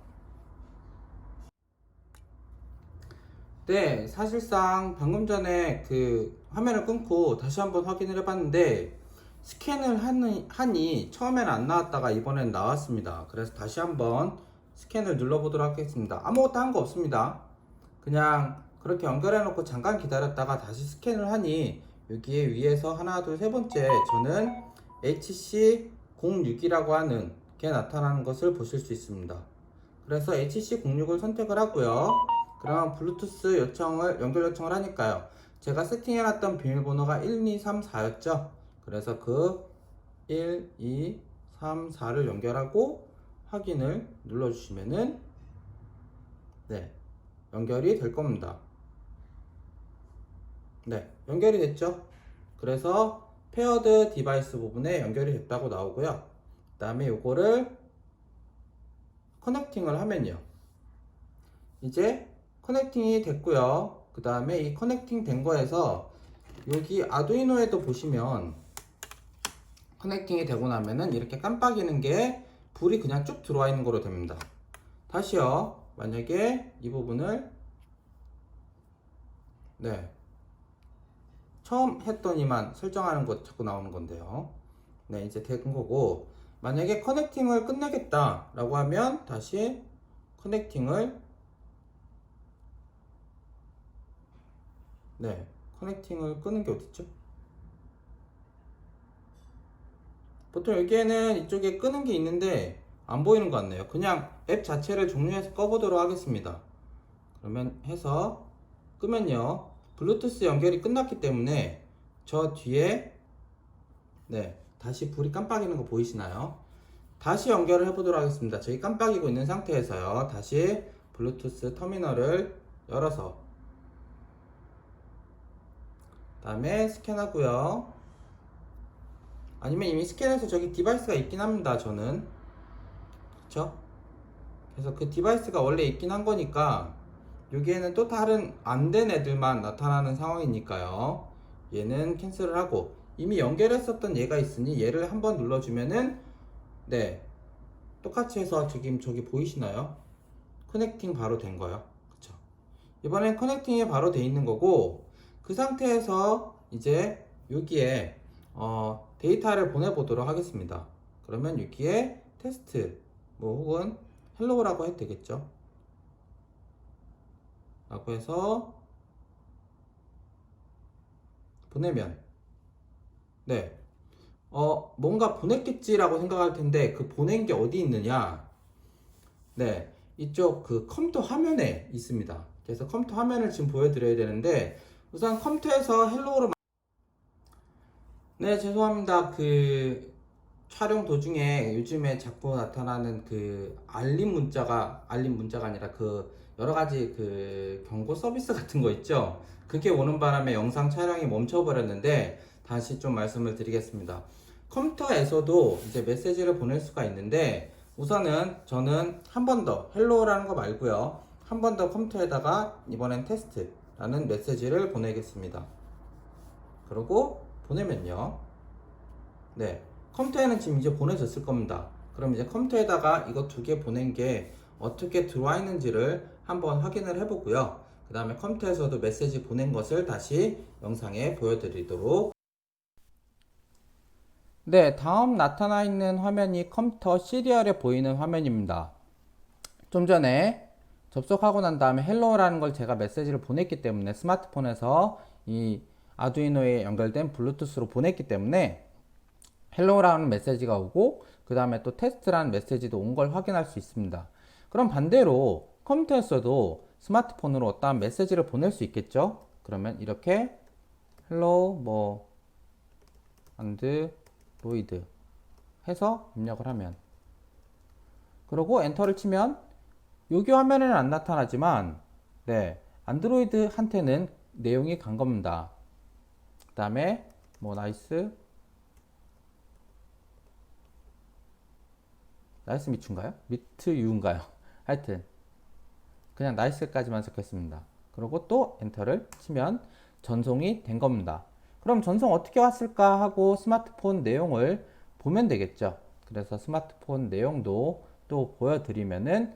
네, 사실상 방금 전에 그 화면을 끊고 다시 한번 확인을 해봤는데 스캔을 하니 처음엔 안 나왔다가 이번엔 나왔습니다. 그래서 다시 한번 스캔을 눌러보도록 하겠습니다. 아무것도 한 거 없습니다. 그냥 그렇게 연결해 놓고 잠깐 기다렸다가 다시 스캔을 하니 여기에 위에서 하나, 둘, 세 번째 저는 HC06이라고 하는 게 나타나는 것을 보실 수 있습니다. 그래서 HC06을 선택을 하고요. 그럼 블루투스 연결 요청을 하니까요. 제가 세팅해놨던 비밀번호가 123 4였죠. 그래서 그 1, 2, 3, 4를 연결하고 확인을 눌러주시면은 네, 연결이 될 겁니다. 네, 연결이 됐죠. 그래서 페어드 디바이스 부분에 연결이 됐다고 나오고요. 그 다음에 요거를 커넥팅을 하면요. 이제 커넥팅이 됐고요. 그 다음에 이 커넥팅 된 거에서 여기 아두이노에도 보시면 커넥팅이 되고 나면은 이렇게 깜빡이는 게 불이 그냥 쭉 들어와 있는 거로 됩니다. 다시요. 만약에 이 부분을 네, 처음 했더니만 설정하는 것 자꾸 나오는 건데요. 네, 이제 된 거고 만약에 커넥팅을 끝내겠다 라고 하면 다시 커넥팅을 네, 커넥팅을 끄는 게 어딨죠? 보통 여기에는 이쪽에 끄는 게 있는데 안 보이는 것 같네요. 그냥 앱 자체를 종료해서 꺼보도록 하겠습니다. 그러면 해서 끄면요. 블루투스 연결이 끝났기 때문에 저 뒤에 네, 다시 불이 깜빡이는 거 보이시나요? 다시 연결을 해보도록 하겠습니다. 저희 깜빡이고 있는 상태에서요. 다시 블루투스 터미널을 열어서 다음에 스캔하고요. 아니면 이미 스캔해서 저기 디바이스가 있긴 합니다. 저는 그쵸? 그래서 그 디바이스가 원래 있긴 한 거니까 여기에는 또 다른 안 된 애들만 나타나는 상황이니까요. 얘는 캔슬을 하고 이미 연결했었던 얘가 있으니 얘를 한번 눌러주면은 네, 똑같이 해서 지금 저기 보이시나요? 커넥팅 바로 된 거요. 그쵸? 이번엔 커넥팅이 바로 돼 있는 거고 그 상태에서 이제 여기에 데이터를 보내보도록 하겠습니다. 그러면 여기에 테스트 뭐 혹은 헬로우라고 해도 되겠죠. 라고 해서 보내면 네, 뭔가 보냈겠지라고 생각할 텐데 그 보낸 게 어디 있느냐? 네, 이쪽 그 컴퓨터 화면에 있습니다. 그래서 컴퓨터 화면을 지금 보여드려야 되는데 우선 컴퓨터에서 헬로우를 네, 죄송합니다. 그 촬영 도중에 요즘에 자꾸 나타나는 그 알림 문자가 아니라 그 여러 가지 그 경고 서비스 같은 거 있죠. 그게 오는 바람에 영상 촬영이 멈춰버렸는데 다시 좀 말씀을 드리겠습니다. 컴퓨터에서도 이제 메시지를 보낼 수가 있는데 우선은 저는 한 번 더 헬로우라는 거 말고요. 한 번 더 컴퓨터에다가 이번엔 테스트라는 메시지를 보내겠습니다. 그리고 보내면요. 네. 컴퓨터에는 지금 이제 보내졌을 겁니다. 그럼 이제 컴퓨터에다가 이거 두 개 보낸 게 어떻게 들어와 있는지를 한번 확인을 해보고요. 그 다음에 컴퓨터에서도 메시지 보낸 것을 다시 영상에 보여드리도록. 네, 다음 나타나 있는 화면이 컴퓨터 시리얼에 보이는 화면입니다. 좀 전에 접속하고 난 다음에 헬로우라는 걸 제가 메시지를 보냈기 때문에 스마트폰에서 이 아두이노에 연결된 블루투스로 보냈기 때문에 헬로우라는 메시지가 오고 그 다음에 또 테스트라는 메시지도 온 걸 확인할 수 있습니다. 그럼 반대로 컴퓨터에서도 스마트폰으로 어떠한 메시지를 보낼 수 있겠죠? 그러면 이렇게 헬로우 뭐 안드로이드 해서 입력을 하면 그리고 엔터를 치면 여기 화면에는 안 나타나지만 네, 안드로이드한테는 내용이 간 겁니다. 그 다음에 뭐 나이스 미츠인가요? 미트유인가요? 하여튼 그냥 나이스까지만 적겠습니다. 그리고 또 엔터를 치면 전송이 된 겁니다. 그럼 전송 어떻게 왔을까 하고 스마트폰 내용을 보면 되겠죠. 그래서 스마트폰 내용도 또 보여드리면은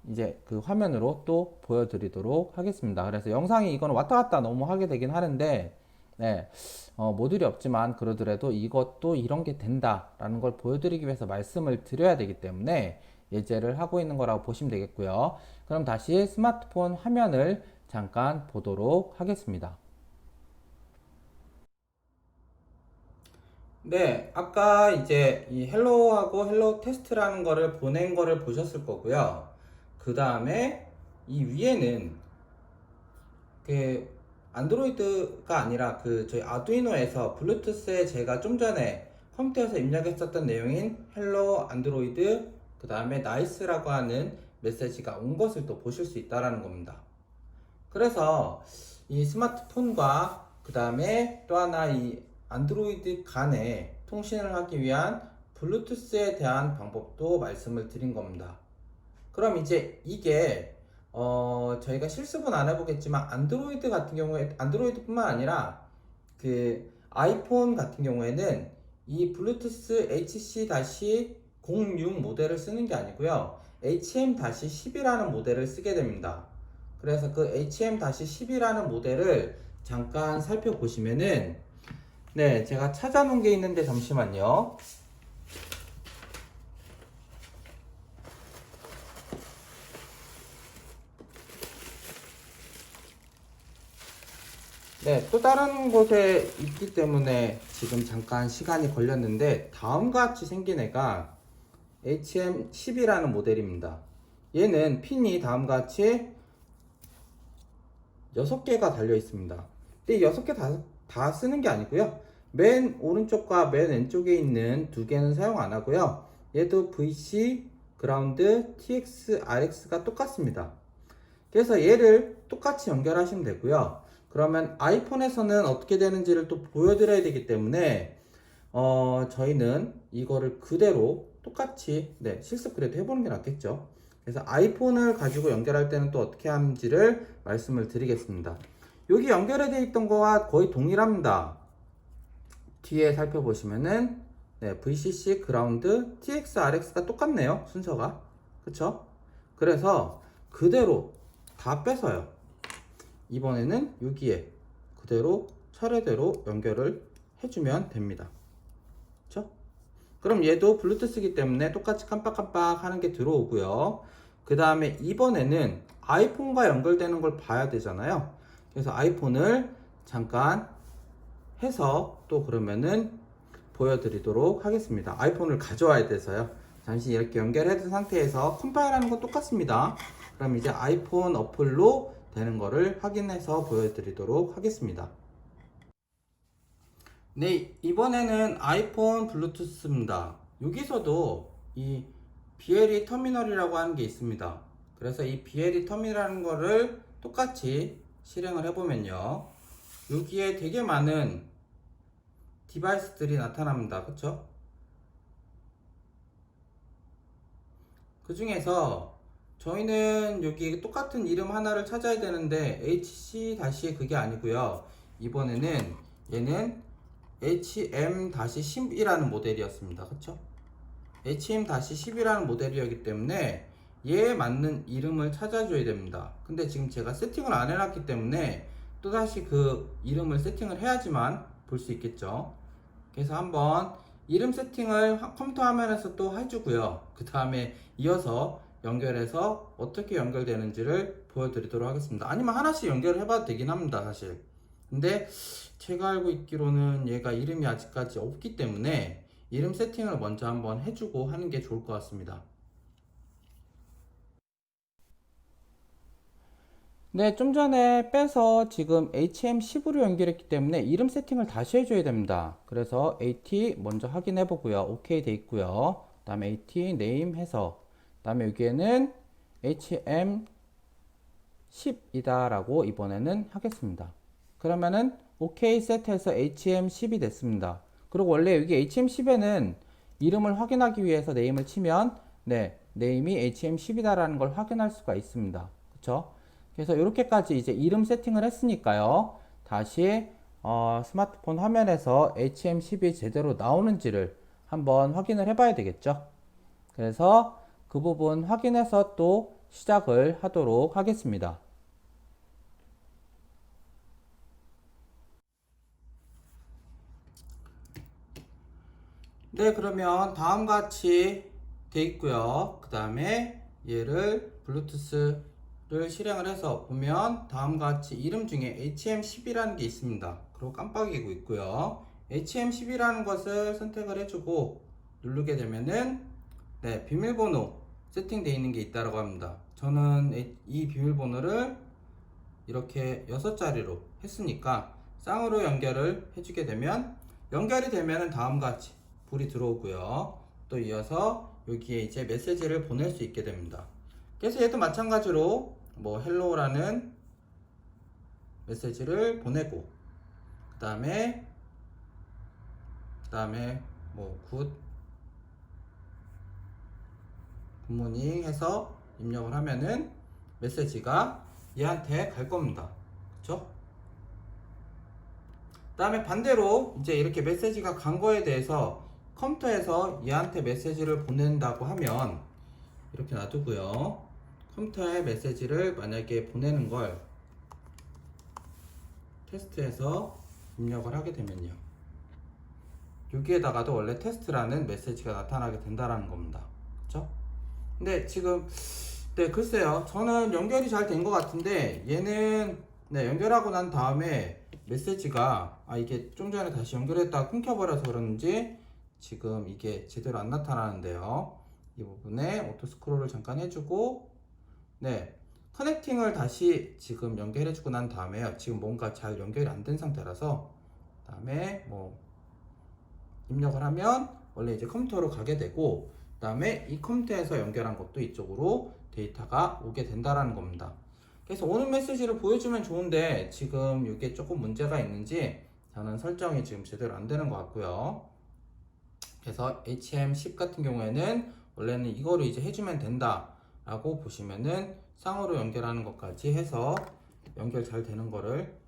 이제 그 화면으로 또 보여드리도록 하겠습니다. 그래서 영상이 이거는 왔다 갔다 너무 하게 되긴 하는데, 네, 모듈이 없지만 그러더라도 이것도 이런 게 된다라는 걸 보여드리기 위해서 말씀을 드려야 되기 때문에 예제를 하고 있는 거라고 보시면 되겠고요. 그럼 다시 스마트폰 화면을 잠깐 보도록 하겠습니다. 네, 아까 이제 이 헬로하고 헬로 테스트라는 거를 보낸 거를 보셨을 거고요. 그 다음에 이 위에는 그 안드로이드가 아니라 그 저희 아두이노에서 블루투스에 제가 좀 전에 컴퓨터에서 입력했었던 내용인 헬로 안드로이드 그 다음에 나이스라고 하는 메시지가 온 것을 또 보실 수 있다라는 겁니다. 그래서 이 스마트폰과 그 다음에 또 하나 이 안드로이드 간에 통신을 하기 위한 블루투스에 대한 방법도 말씀을 드린 겁니다. 그럼 이제 이게 저희가 실습은 안 해보겠지만 안드로이드 같은 경우에 안드로이드뿐만 아니라 그 아이폰 같은 경우에는 이 블루투스 HC-06 모델을 쓰는 게 아니고요. HM-10이라는 모델을 쓰게 됩니다. 그래서 그 HM-10이라는 모델을 잠깐 살펴보시면은 네, 제가 찾아놓은 게 있는데 잠시만요. 네, 또 다른 곳에 있기 때문에 지금 잠깐 시간이 걸렸는데 다음과 같이 생긴 애가 HM10이라는 모델입니다. 얘는 핀이 다음과 같이 6개가 달려 있습니다. 근데 이 6개 다 쓰는 게 아니고요. 맨 오른쪽과 맨 왼쪽에 있는 2개는 사용 안 하고요. 얘도 VC, 그라운드, TX, RX가 똑같습니다. 그래서 얘를 똑같이 연결하시면 되고요. 그러면 아이폰에서는 어떻게 되는지를 또 보여드려야 되기 때문에 저희는 이거를 그대로 똑같이 실습 그래도 해보는 게 낫겠죠. 그래서 아이폰을 가지고 연결할 때는 또 어떻게 하는지를 말씀을 드리겠습니다. 여기 연결해 되어 있던 거와 거의 동일합니다. 뒤에 살펴보시면은 VCC, 그라운드, TX, RX가 똑같네요. 순서가. 그쵸? 그래서 그대로 다 빼서요. 이번에는 여기에 그대로 차례대로 연결을 해주면 됩니다. 그쵸? 그럼 얘도 블루투스이기 때문에 똑같이 깜빡깜빡 하는 게 들어오고요. 그 다음에 이번에는 아이폰과 연결되는 걸 봐야 되잖아요. 그래서 아이폰을 잠깐 해서 또 그러면은 보여드리도록 하겠습니다. 아이폰을 가져와야 돼서요. 잠시 이렇게 연결해둔 상태에서 컴파일하는 건 똑같습니다. 그럼 이제 아이폰 어플로 되는 거를 확인해서 보여드리도록 하겠습니다. 네, 이번에는 아이폰 블루투스입니다. 여기서도 이 BLE 터미널이라고 하는 게 있습니다. 그래서 이 BLE 터미널이라는 거를 똑같이 실행을 해보면요. 여기에 되게 많은 디바이스들이 나타납니다. 그쵸? 그 중에서 저희는 여기 똑같은 이름 하나를 찾아야 되는데 HC 다시 그게 아니고요. 이번에는 얘는 HM-10이라는 모델이었습니다. 그쵸? HM-10이라는 모델이었기 때문에 얘에 맞는 이름을 찾아줘야 됩니다. 근데 지금 제가 세팅을 안 해놨기 때문에 또다시 그 이름을 세팅을 해야지만 볼 수 있겠죠. 그래서 한번 이름 세팅을 컴퓨터 화면에서 또 해주고요. 그 다음에 이어서 연결해서 어떻게 연결되는지를 보여드리도록 하겠습니다. 아니면 하나씩 연결을 해봐도 되긴 합니다, 사실. 근데 제가 알고 있기로는 얘가 이름이 아직까지 없기 때문에 이름 세팅을 먼저 한번 해주고 하는 게 좋을 것 같습니다. 네, 좀 전에 빼서 지금 HM10으로 연결했기 때문에 이름 세팅을 다시 해줘야 됩니다. 그래서 AT 먼저 확인해 보고요. OK 돼 있고요. 그 다음에 AT 네임 해서 그 다음에 여기에는 HM10이다 라고 이번에는 하겠습니다. 그러면은 OK 세트해서 HM10이 됐습니다. 그리고 원래 여기 HM10에는 이름을 확인하기 위해서 네임을 치면 네임이 HM10이다 라는 걸 확인할 수가 있습니다. 그쵸? 그래서 이렇게까지 이제 이름 세팅을 했으니까요. 다시 스마트폰 화면에서 HM10이 제대로 나오는지를 한번 확인을 해봐야 되겠죠. 그래서 그 부분 확인해서 또 시작을 하도록 하겠습니다. 네, 그러면 다음과 같이 돼 있고요. 그 다음에 얘를 블루투스를 실행을 해서 보면 다음과 같이 이름 중에 HM10이라는 게 있습니다. 그리고 깜빡이고 있고요. HM10이라는 것을 선택을 해주고 누르게 되면은 네, 비밀번호 세팅되어 있는 게 있다고 합니다. 저는 이 비밀번호를 이렇게 6자리로 했으니까 쌍으로 연결을 해주게 되면 연결이 되면 다음과 같이 불이 들어오고요. 또 이어서 여기에 이제 메시지를 보낼 수 있게 됩니다. 그래서 얘도 마찬가지로 뭐 헬로우라는 메시지를 보내고 그 다음에 뭐 굿모닝 해서 입력을 하면은 메시지가 얘한테 갈 겁니다. 그쵸? 그 다음에 반대로 이제 이렇게 메시지가 간 거에 대해서 컴퓨터에서 얘한테 메시지를 보낸다고 하면 이렇게 놔두고요. 컴퓨터에 메시지를 만약에 보내는 걸 테스트해서 입력을 하게 되면요. 여기에다가도 원래 테스트라는 메시지가 나타나게 된다는 겁니다. 그쵸? 근데 지금 네, 글쎄요. 저는 연결이 잘 된 것 같은데 얘는 네, 연결하고 난 다음에 메시지가 이게 좀 전에 다시 연결했다가 끊겨버려서 그런지 지금 이게 제대로 안 나타나는데요. 이 부분에 오토 스크롤을 잠깐 해주고 네, 커넥팅을 다시 지금 연결해주고 난 다음에요. 지금 뭔가 잘 연결이 안 된 상태라서 다음에 뭐 입력을 하면 원래 이제 컴퓨터로 가게 되고 그 다음에 이 컴퓨터에서 연결한 것도 이쪽으로 데이터가 오게 된다라는 겁니다. 그래서 오는 메시지를 보여주면 좋은데 지금 이게 조금 문제가 있는지 저는 설정이 지금 제대로 안 되는 것 같고요. 그래서 HM10 같은 경우에는 원래는 이거를 이제 해주면 된다 라고 보시면은 쌍으로 연결하는 것까지 해서 연결 잘 되는 거를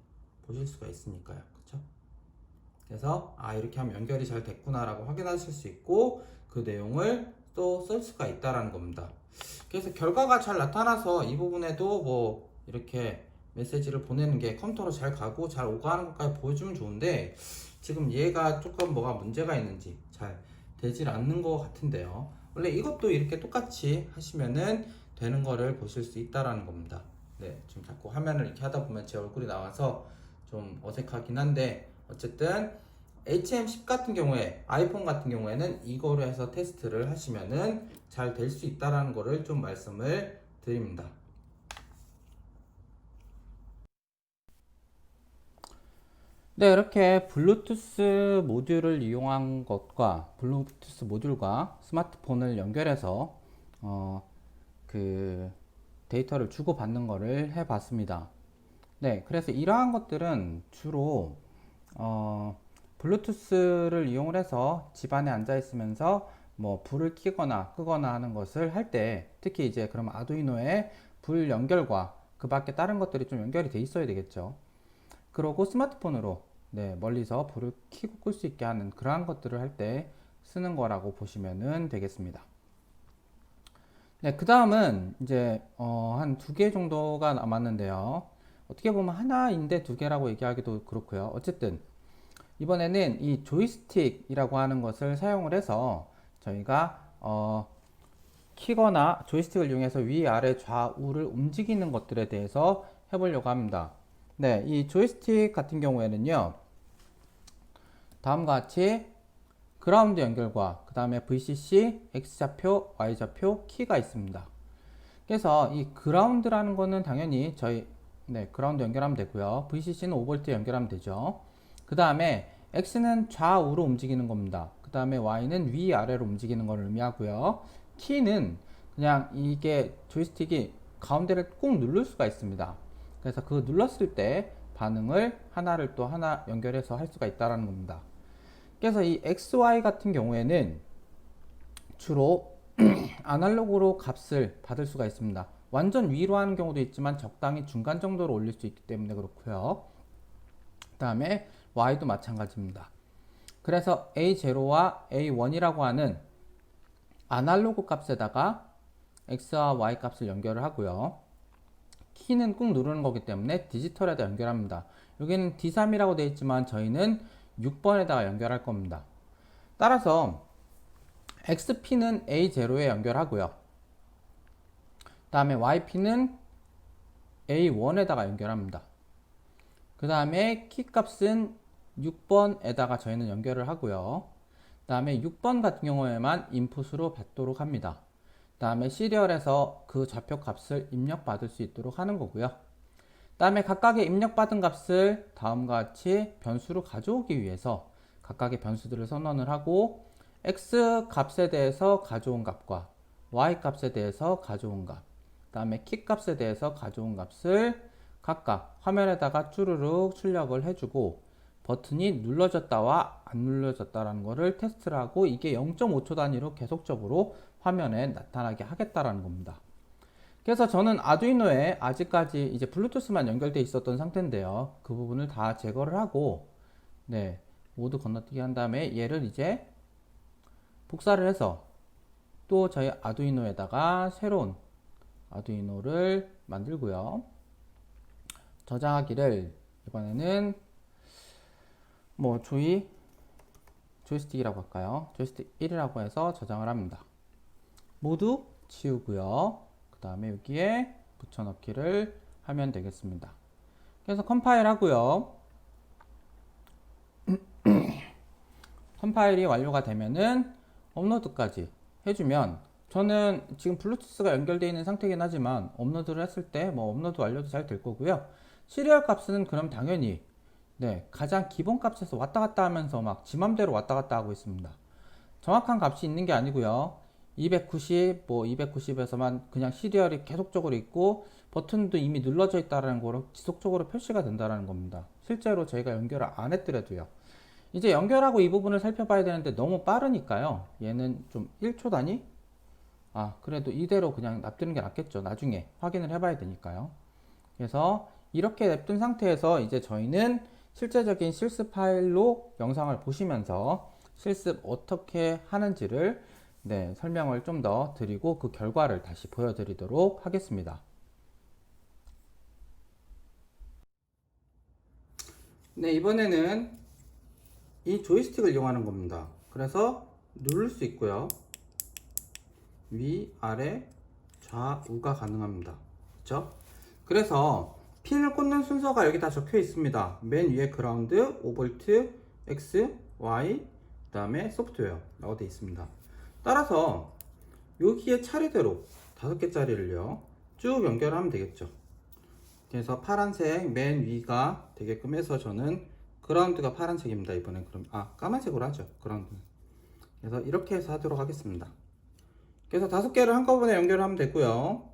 보실 수가 있으니까요. 그쵸? 그래서 이렇게 하면 연결이 잘 됐구나 라고 확인하실 수 있고 그 내용을 또 쓸 수가 있다라는 겁니다. 그래서 결과가 잘 나타나서 이 부분에도 뭐 이렇게 메시지를 보내는 게 컴퓨터로 잘 가고 잘 오가는 것까지 보여주면 좋은데 지금 얘가 조금 뭐가 문제가 있는지 잘 되질 않는 것 같은데요. 원래 이것도 이렇게 똑같이 하시면은 되는 거를 보실 수 있다라는 겁니다. 네, 지금 자꾸 화면을 이렇게 하다 보면 제 얼굴이 나와서 좀 어색하긴 한데 어쨌든 HM10 같은 경우에 아이폰 같은 경우에는 이거로 해서 테스트를 하시면은 잘 될 수 있다라는 거를 좀 말씀을 드립니다. 네, 이렇게 블루투스 모듈을 이용한 것과 블루투스 모듈과 스마트폰을 연결해서 그 데이터를 주고받는 거를 해봤습니다. 네, 그래서 이러한 것들은 주로 블루투스를 이용을 해서 집안에 앉아 있으면서 뭐 불을 켜거나 끄거나 하는 것을 할 때 특히 이제 그럼 아두이노의 불 연결과 그 밖에 다른 것들이 좀 연결이 돼 있어야 되겠죠. 그러고 스마트폰으로 네, 멀리서 불을 켜고 끌 수 있게 하는 그러한 것들을 할 때 쓰는 거라고 보시면 되겠습니다. 네, 그 다음은 이제 한 2개 정도가 남았는데요. 어떻게 보면 하나인데 2개라고 얘기하기도 그렇고요. 어쨌든 이번에는 이 조이스틱이라고 하는 것을 사용을 해서 저희가 키거나 조이스틱을 이용해서 위아래 좌우를 움직이는 것들에 대해서 해보려고 합니다. 네, 이 조이스틱 같은 경우에는요. 다음과 같이 그라운드 연결과 그 다음에 VCC, X좌표, Y좌표 키가 있습니다. 그래서 이 그라운드라는 거는 당연히 저희 그라운드 연결하면 되고요. VCC는 5V 연결하면 되죠. 그 다음에 X는 좌우로 움직이는 겁니다. 그 다음에 Y는 위아래로 움직이는 걸 의미하고요. T는 그냥 이게 조이스틱이 가운데를 꾹 누를 수가 있습니다. 그래서 그 눌렀을 때 반응을 하나를 또 하나 연결해서 할 수가 있다는 겁니다. 그래서 이 XY 같은 경우에는 주로 아날로그로 값을 받을 수가 있습니다. 완전 위로 하는 경우도 있지만 적당히 중간 정도로 올릴 수 있기 때문에 그렇고요. 그 다음에 Y도 마찬가지입니다. 그래서 A0와 A1이라고 하는 아날로그 값에다가 X와 Y 값을 연결을 하고요. 키는 꾹 누르는 거기 때문에 디지털에다 연결합니다. 여기는 D3이라고 되어 있지만 저희는 6번에다가 연결할 겁니다. 따라서 XP는 A0에 연결하고요. 다음에 YP는 A1에다가 연결합니다. 그 다음에 키 값은 6번에다가 저희는 연결을 하고요. 그 다음에 6번 같은 경우에만 인풋으로 받도록 합니다. 그 다음에 시리얼에서 그 좌표 값을 입력받을 수 있도록 하는 거고요. 그 다음에 각각의 입력받은 값을 다음과 같이 변수로 가져오기 위해서 각각의 변수들을 선언을 하고 x 값에 대해서 가져온 값과 y 값에 대해서 가져온 값, 그 다음에 키 값에 대해서 가져온 값을 각각 화면에다가 쭈루룩 출력을 해주고 버튼이 눌러졌다와 안 눌러졌다라는 거를 테스트를 하고 이게 0.5초 단위로 계속적으로 화면에 나타나게 하겠다라는 겁니다. 그래서 저는 아두이노에 아직까지 이제 블루투스만 연결되어 있었던 상태인데요. 그 부분을 다 제거를 하고 네, 모두 건너뛰기 한 다음에 얘를 이제 복사를 해서 또 저희 아두이노에다가 새로운 아두이노를 만들고요. 저장하기를 이번에는 뭐 조이스틱이라고 할까요? 조이스틱 1이라고 해서 저장을 합니다. 모두 지우고요. 그 다음에 여기에 붙여넣기를 하면 되겠습니다. 그래서 컴파일 하고요. 컴파일이 완료가 되면은 업로드까지 해주면 저는 지금 블루투스가 연결되어 있는 상태이긴 하지만 업로드를 했을 때 뭐 업로드 완료도 잘 될 거고요. 시리얼 값은 그럼 당연히 네, 가장 기본 값에서 왔다 갔다 하면서 막 지 맘대로 왔다 갔다 하고 있습니다. 정확한 값이 있는 게 아니고요. 290, 뭐 290에서만 그냥 시리얼이 계속적으로 있고 버튼도 이미 눌러져 있다는 거로 지속적으로 표시가 된다는 겁니다. 실제로 저희가 연결을 안 했더라도요. 이제 연결하고 이 부분을 살펴봐야 되는데 너무 빠르니까요. 얘는 좀 1초 단위? 그래도 이대로 그냥 놔두는 게 낫겠죠. 나중에 확인을 해봐야 되니까요. 그래서 이렇게 냅둔 상태에서 이제 저희는 실제적인 실습 파일로 영상을 보시면서 실습 어떻게 하는지를 네, 설명을 좀 더 드리고 그 결과를 다시 보여드리도록 하겠습니다. 네, 이번에는 이 조이스틱을 이용하는 겁니다. 그래서 누를 수 있고요. 위, 아래, 좌우가 가능합니다. 그렇죠? 그래서 핀을 꽂는 순서가 여기 다 적혀 있습니다. 맨 위에 그라운드, 5V, X, Y, 그 다음에 소프트웨어라고 되어 있습니다. 따라서 여기에 차례대로 5개짜리를요 쭉 연결하면 되겠죠. 그래서 파란색 맨 위가 되게끔 해서 저는 그라운드가 파란색입니다. 이번엔 그럼 까만색으로 하죠. 그라운드는. 그래서 이렇게 해서 하도록 하겠습니다. 그래서 5개를 한꺼번에 연결하면 되고요.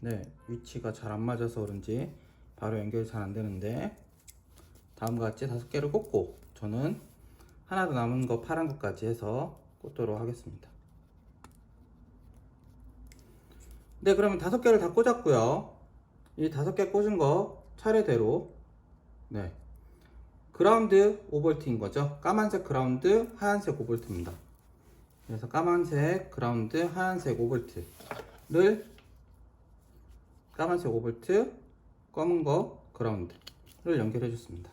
네, 위치가 잘 안 맞아서 그런지 바로 연결이 잘 안 되는데 다음과 같이 5개를 꽂고 저는 하나 더 남은 거 파란 것까지 해서 꽂도록 하겠습니다. 네, 그러면 5개를 다 꽂았고요. 이 5개 꽂은 거 차례대로 네, 그라운드 5V인 거죠. 까만색 그라운드, 하얀색 5V입니다. 그래서 까만색 그라운드, 하얀색 5V를 까만색 5V, 검은 거 그라운드를 연결해 줬습니다.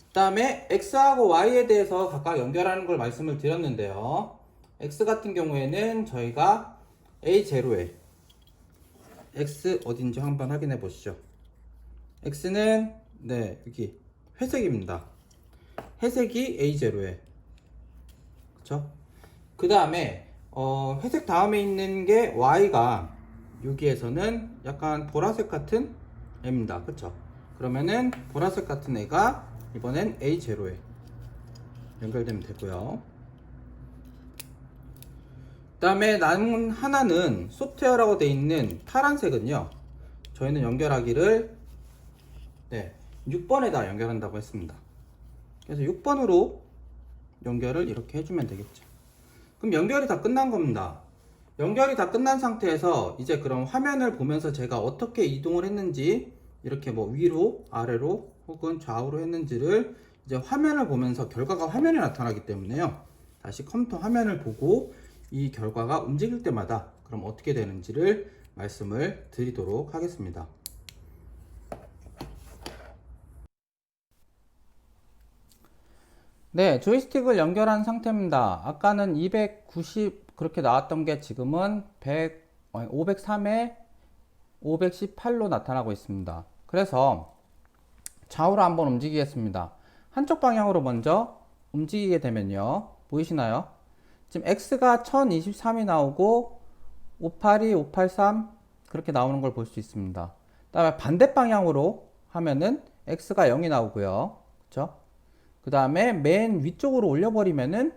그 다음에 X하고 Y에 대해서 각각 연결하는 걸 말씀을 드렸는데요. X 같은 경우에는 저희가 A0에 X 어딘지 한번 확인해 보시죠. X는 네, 여기 회색입니다. 회색이 A0에 그쵸? 그 다음에 회색 다음에 있는 게 Y가 여기에서는 약간 보라색 같은 애입니다. 그쵸? 그러면은 보라색 같은 애가 이번엔 A0에 연결되면 되고요. 그 다음에 남은 하나는 소프트웨어라고 되어 있는 파란색은요, 저희는 연결하기를 네, 6번에다 연결한다고 했습니다. 그래서 6번으로 연결을 이렇게 해주면 되겠죠. 그럼 연결이 다 끝난 겁니다. 연결이 다 끝난 상태에서 이제 그럼 화면을 보면서 제가 어떻게 이동을 했는지 이렇게 뭐 위로, 아래로 혹은 좌우로 했는지를 이제 화면을 보면서 결과가 화면에 나타나기 때문에요. 다시 컴퓨터 화면을 보고 이 결과가 움직일 때마다 그럼 어떻게 되는지를 말씀을 드리도록 하겠습니다. 네, 조이스틱을 연결한 상태입니다. 아까는 290 그렇게 나왔던 게 지금은 503에 518로 나타나고 있습니다. 그래서 좌우로 한번 움직이겠습니다. 한쪽 방향으로 먼저 움직이게 되면요. 보이시나요? 지금 X가 1023이 나오고 582, 583 그렇게 나오는 걸 볼 수 있습니다. 다음에 반대 방향으로 하면은 X가 0이 나오고요. 그렇죠? 그 다음에 맨 위쪽으로 올려버리면은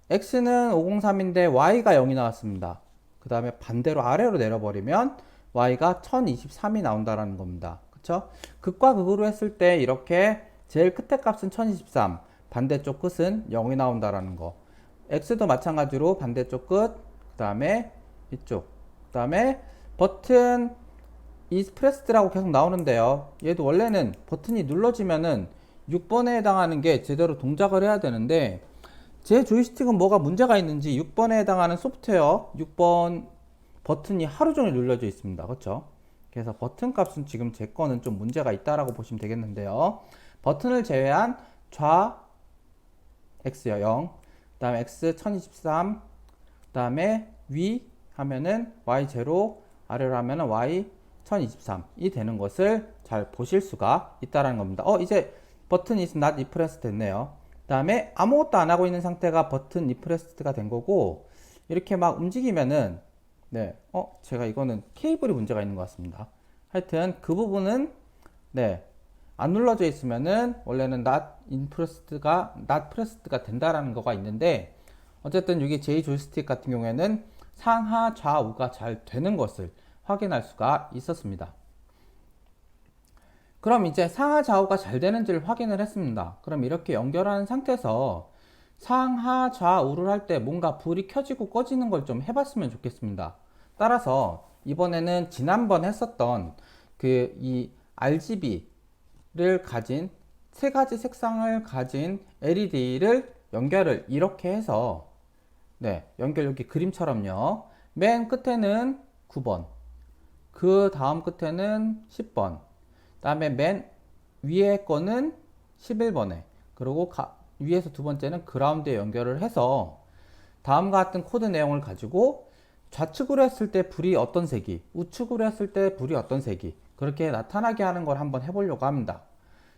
X는 503인데 Y가 0이 나왔습니다. 그 다음에 반대로 아래로 내려버리면 Y가 1023이 나온다라는 겁니다. 그쵸? 극과 극으로 했을 때 이렇게 제일 끝에 값은 1023, 반대쪽 끝은 0이 나온다라는 거. X도 마찬가지로 반대쪽 끝, 그 다음에 이쪽, 그 다음에 버튼 is pressed라고 계속 나오는데요. 얘도 원래는 버튼이 눌러지면은 6번에 해당하는 게 제대로 동작을 해야 되는데 제 조이스틱은 뭐가 문제가 있는지 6번에 해당하는 소프트웨어 6번 버튼이 하루 종일 눌려져 있습니다. 그렇죠? 그래서 버튼 값은 지금 제 거는 좀 문제가 있다라고 보시면 되겠는데요. 버튼을 제외한 좌 X요 0, 그 다음에 X 1023, 그 다음에 위 하면은 Y0, 아래로 하면은 Y 1023이 되는 것을 잘 보실 수가 있다라는 겁니다. 이제 버튼 is not pressed 됐네요. 그 다음에 아무것도 안 하고 있는 상태가 버튼 리프레스트가 된 거고, 이렇게 막 움직이면은 네, 제가 이거는 케이블이 문제가 있는 것 같습니다. 하여튼 그 부분은 네, 안 눌러져 있으면은 원래는 not pressed가 된다라는 거가 있는데, 어쨌든 이게 제 조이스틱 같은 경우에는 상하 좌우가 잘 되는 것을 확인할 수가 있었습니다. 그럼 이제 상하 좌우가 잘 되는지를 확인을 했습니다. 그럼 이렇게 연결한 상태에서 상하 좌우를 할 때 뭔가 불이 켜지고 꺼지는 걸 좀 해봤으면 좋겠습니다. 따라서 이번에는 지난번 했었던 그 이 RGB를 가진 세 가지 색상을 가진 LED를 연결을 이렇게 해서 네, 연결 여기 그림처럼요. 맨 끝에는 9번, 그 다음 끝에는 10번, 다음에 맨 위에 거는 11번에, 그리고 위에서 두 번째는 그라운드에 연결을 해서 다음과 같은 코드 내용을 가지고 좌측으로 했을 때 불이 어떤 색이, 우측으로 했을 때 불이 어떤 색이 그렇게 나타나게 하는 걸 한번 해보려고 합니다.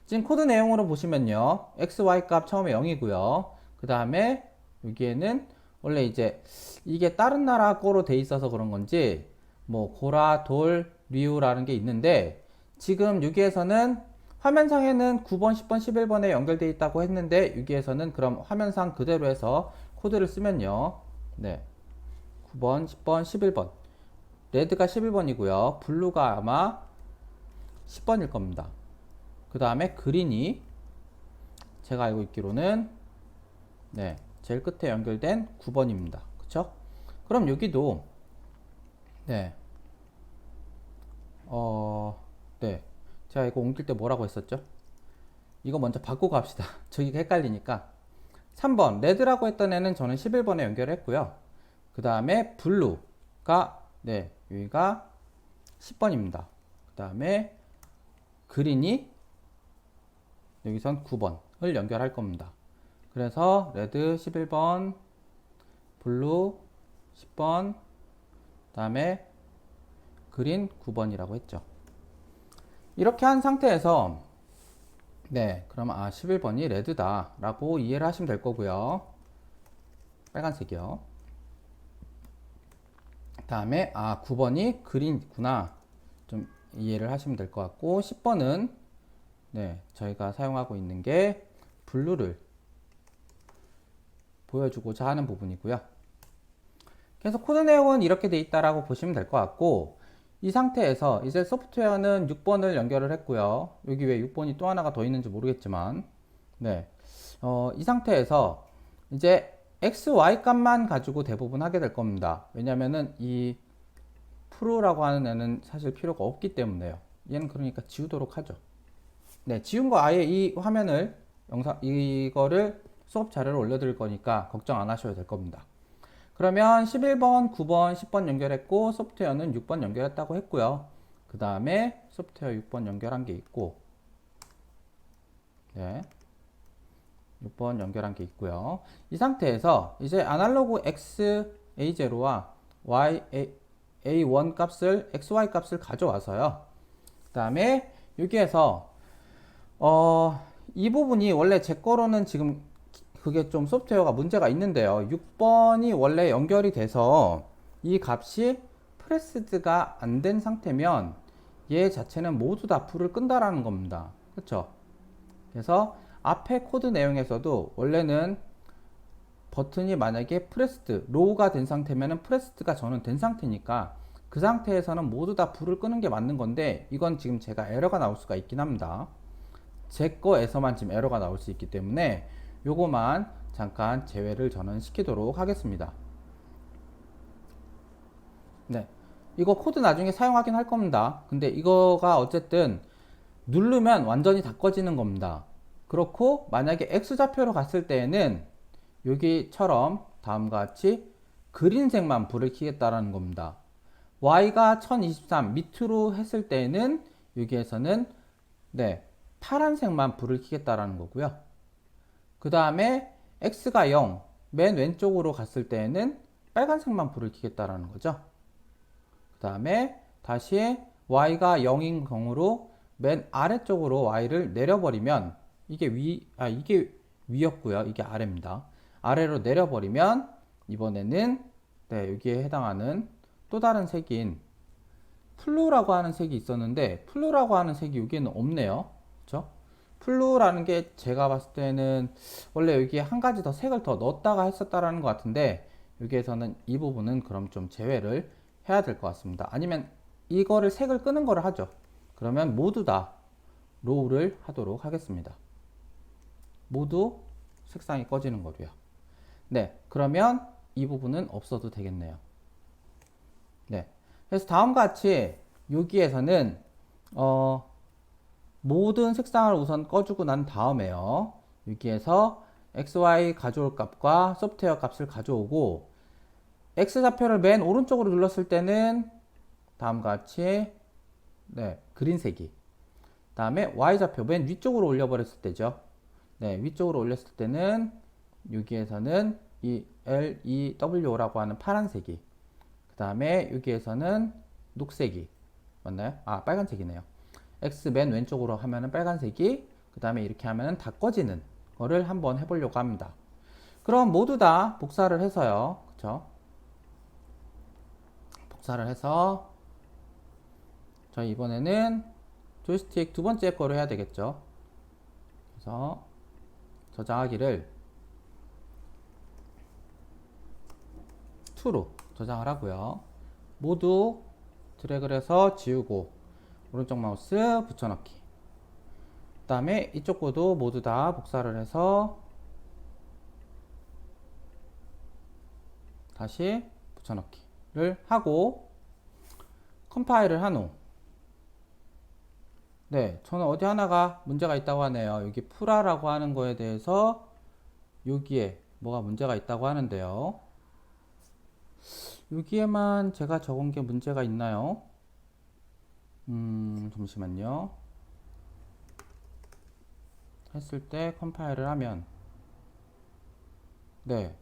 지금 코드 내용으로 보시면요, x, y 값 처음에 0이고요. 그 다음에 여기에는 원래 이제 이게 다른 나라 거로 돼 있어서 그런 건지 뭐 고라, 돌, 리우라는 게 있는데, 지금 여기에서는 화면상에는 9번, 10번, 11번에 연결되어 있다고 했는데 여기에서는 그럼 화면상 그대로 해서 코드를 쓰면요. 네. 9번, 10번, 11번. 레드가 11번이고요. 블루가 아마 10번일 겁니다. 그 다음에 그린이 제가 알고 있기로는 네, 제일 끝에 연결된 9번입니다. 그쵸? 그럼 여기도 네. 네. 제가 이거 옮길 때 뭐라고 했었죠? 이거 먼저 바꾸고 합시다. 저기가 헷갈리니까. 3번 레드라고 했던 애는 저는 11번에 연결했고요. 그 다음에 블루가 네, 여기가 10번입니다. 그 다음에 그린이 여기선 9번을 연결할 겁니다. 그래서 레드 11번, 블루 10번, 그 다음에 그린 9번이라고 했죠. 이렇게 한 상태에서 네, 그럼 11번이 레드다 라고 이해를 하시면 될 거고요. 빨간색이요. 그 다음에 9번이 그린이구나 좀 이해를 하시면 될 것 같고, 10번은 네, 저희가 사용하고 있는 게 블루를 보여주고자 하는 부분이고요. 그래서 코드 내용은 이렇게 돼 있다라고 보시면 될 것 같고, 이 상태에서 이제 소프트웨어는 6번을 연결을 했고요. 여기 왜 6번이 또 하나가 더 있는지 모르겠지만 네, 이 상태에서 이제 x, y 값만 가지고 대부분 하게 될 겁니다. 왜냐면은 이 프로라고 하는 애는 사실 필요가 없기 때문에요. 얘는 그러니까 지우도록 하죠. 네, 지운 거 아예 이 화면을 이거를 수업 자료를 올려드릴 거니까 걱정 안 하셔도 될 겁니다. 그러면 11번, 9번, 10번 연결했고 소프트웨어는 6번 연결했다고 했고요. 그 다음에 소프트웨어 6번 연결한 게 있고, 네, 6번 연결한 게 있고요. 이 상태에서 이제 아날로그 x a0와 y a1 값을 xy 값을 가져와서요. 그 다음에 여기에서 이 부분이 원래 제 거로는 지금 그게 좀 소프트웨어가 문제가 있는데요. 6번이 원래 연결이 돼서 이 값이 프레스드가 안 된 상태면 얘 자체는 모두 다 불을 끈다라는 겁니다. 그렇죠? 그래서 앞에 코드 내용에서도 원래는 버튼이 만약에 프레스드, 로우가 된 상태면은 프레스드가 저는 된 상태니까 그 상태에서는 모두 다 불을 끄는 게 맞는 건데 이건 지금 제가 에러가 나올 수가 있긴 합니다. 제 거에서만 지금 에러가 나올 수 있기 때문에 요거만 잠깐 제외를 저는 시키도록 하겠습니다. 네. 이거 코드 나중에 사용하긴 할 겁니다. 근데 이거가 어쨌든 누르면 완전히 다 꺼지는 겁니다. 그렇고 만약에 X좌표로 갔을 때에는 여기처럼 다음과 같이 그린색만 불을 켜겠다라는 겁니다. Y가 1023 밑으로 했을 때에는 여기에서는 네, 파란색만 불을 켜겠다라는 거고요. 그 다음에 X가 0, 맨 왼쪽으로 갔을 때에는 빨간색만 불을 켜겠다라는 거죠. 그 다음에 다시 Y가 0인 경우로 맨 아래쪽으로 Y를 내려버리면 이게 이게 위였고요. 이게 아래입니다. 아래로 내려버리면 이번에는 네, 여기에 해당하는 또 다른 색인 플루라고 하는 색이 있었는데 플루라고 하는 색이 여기에는 없네요. 그렇죠? 플루라는 게 제가 봤을 때는 원래 여기에 한 가지 더 색을 더 넣었다가 했었다라는 것 같은데 여기에서는 이 부분은 그럼 좀 제외를 해야 될 것 같습니다. 아니면 이거를 색을 끄는 거를 하죠. 그러면 모두 다 로우를 하도록 하겠습니다. 모두 색상이 꺼지는 거고요. 네, 그러면 이 부분은 없어도 되겠네요. 네, 그래서 다음과 같이 여기에서는 모든 색상을 우선 꺼주고 난 다음에요. 여기에서 XY 가져올 값과 소프트웨어 값을 가져오고 X좌표를 맨 오른쪽으로 눌렀을 때는 다음과 같이 네, 그린색이 다음에 Y좌표 맨 위쪽으로 올려버렸을 때죠. 네, 위쪽으로 올렸을 때는 여기에서는 이 LEW라고 하는 파란색이 그 다음에 여기에서는 녹색이 맞나요? 아, 빨간색이네요. X 맨 왼쪽으로 하면은 빨간색이 그 다음에 이렇게 하면은 다 꺼지는 거를 한번 해보려고 합니다. 그럼 모두 다 복사를 해서요. 그쵸? 복사를 해서 저희 이번에는 조이스틱 두 번째 거로 해야 되겠죠. 그래서 저장하기를 2로 저장을 하고요. 모두 드래그를 해서 지우고 오른쪽 마우스 붙여넣기. 그 다음에 이쪽 거도 모두 다 복사를 해서 다시 붙여넣기를 하고 컴파일을 한 후 네, 저는 어디 하나가 문제가 있다고 하네요. 여기 프라라고 하는 거에 대해서 여기에 뭐가 문제가 있다고 하는데요. 여기에만 제가 적은 게 문제가 있나요? 잠시만요. 했을 때 컴파일을 하면 네.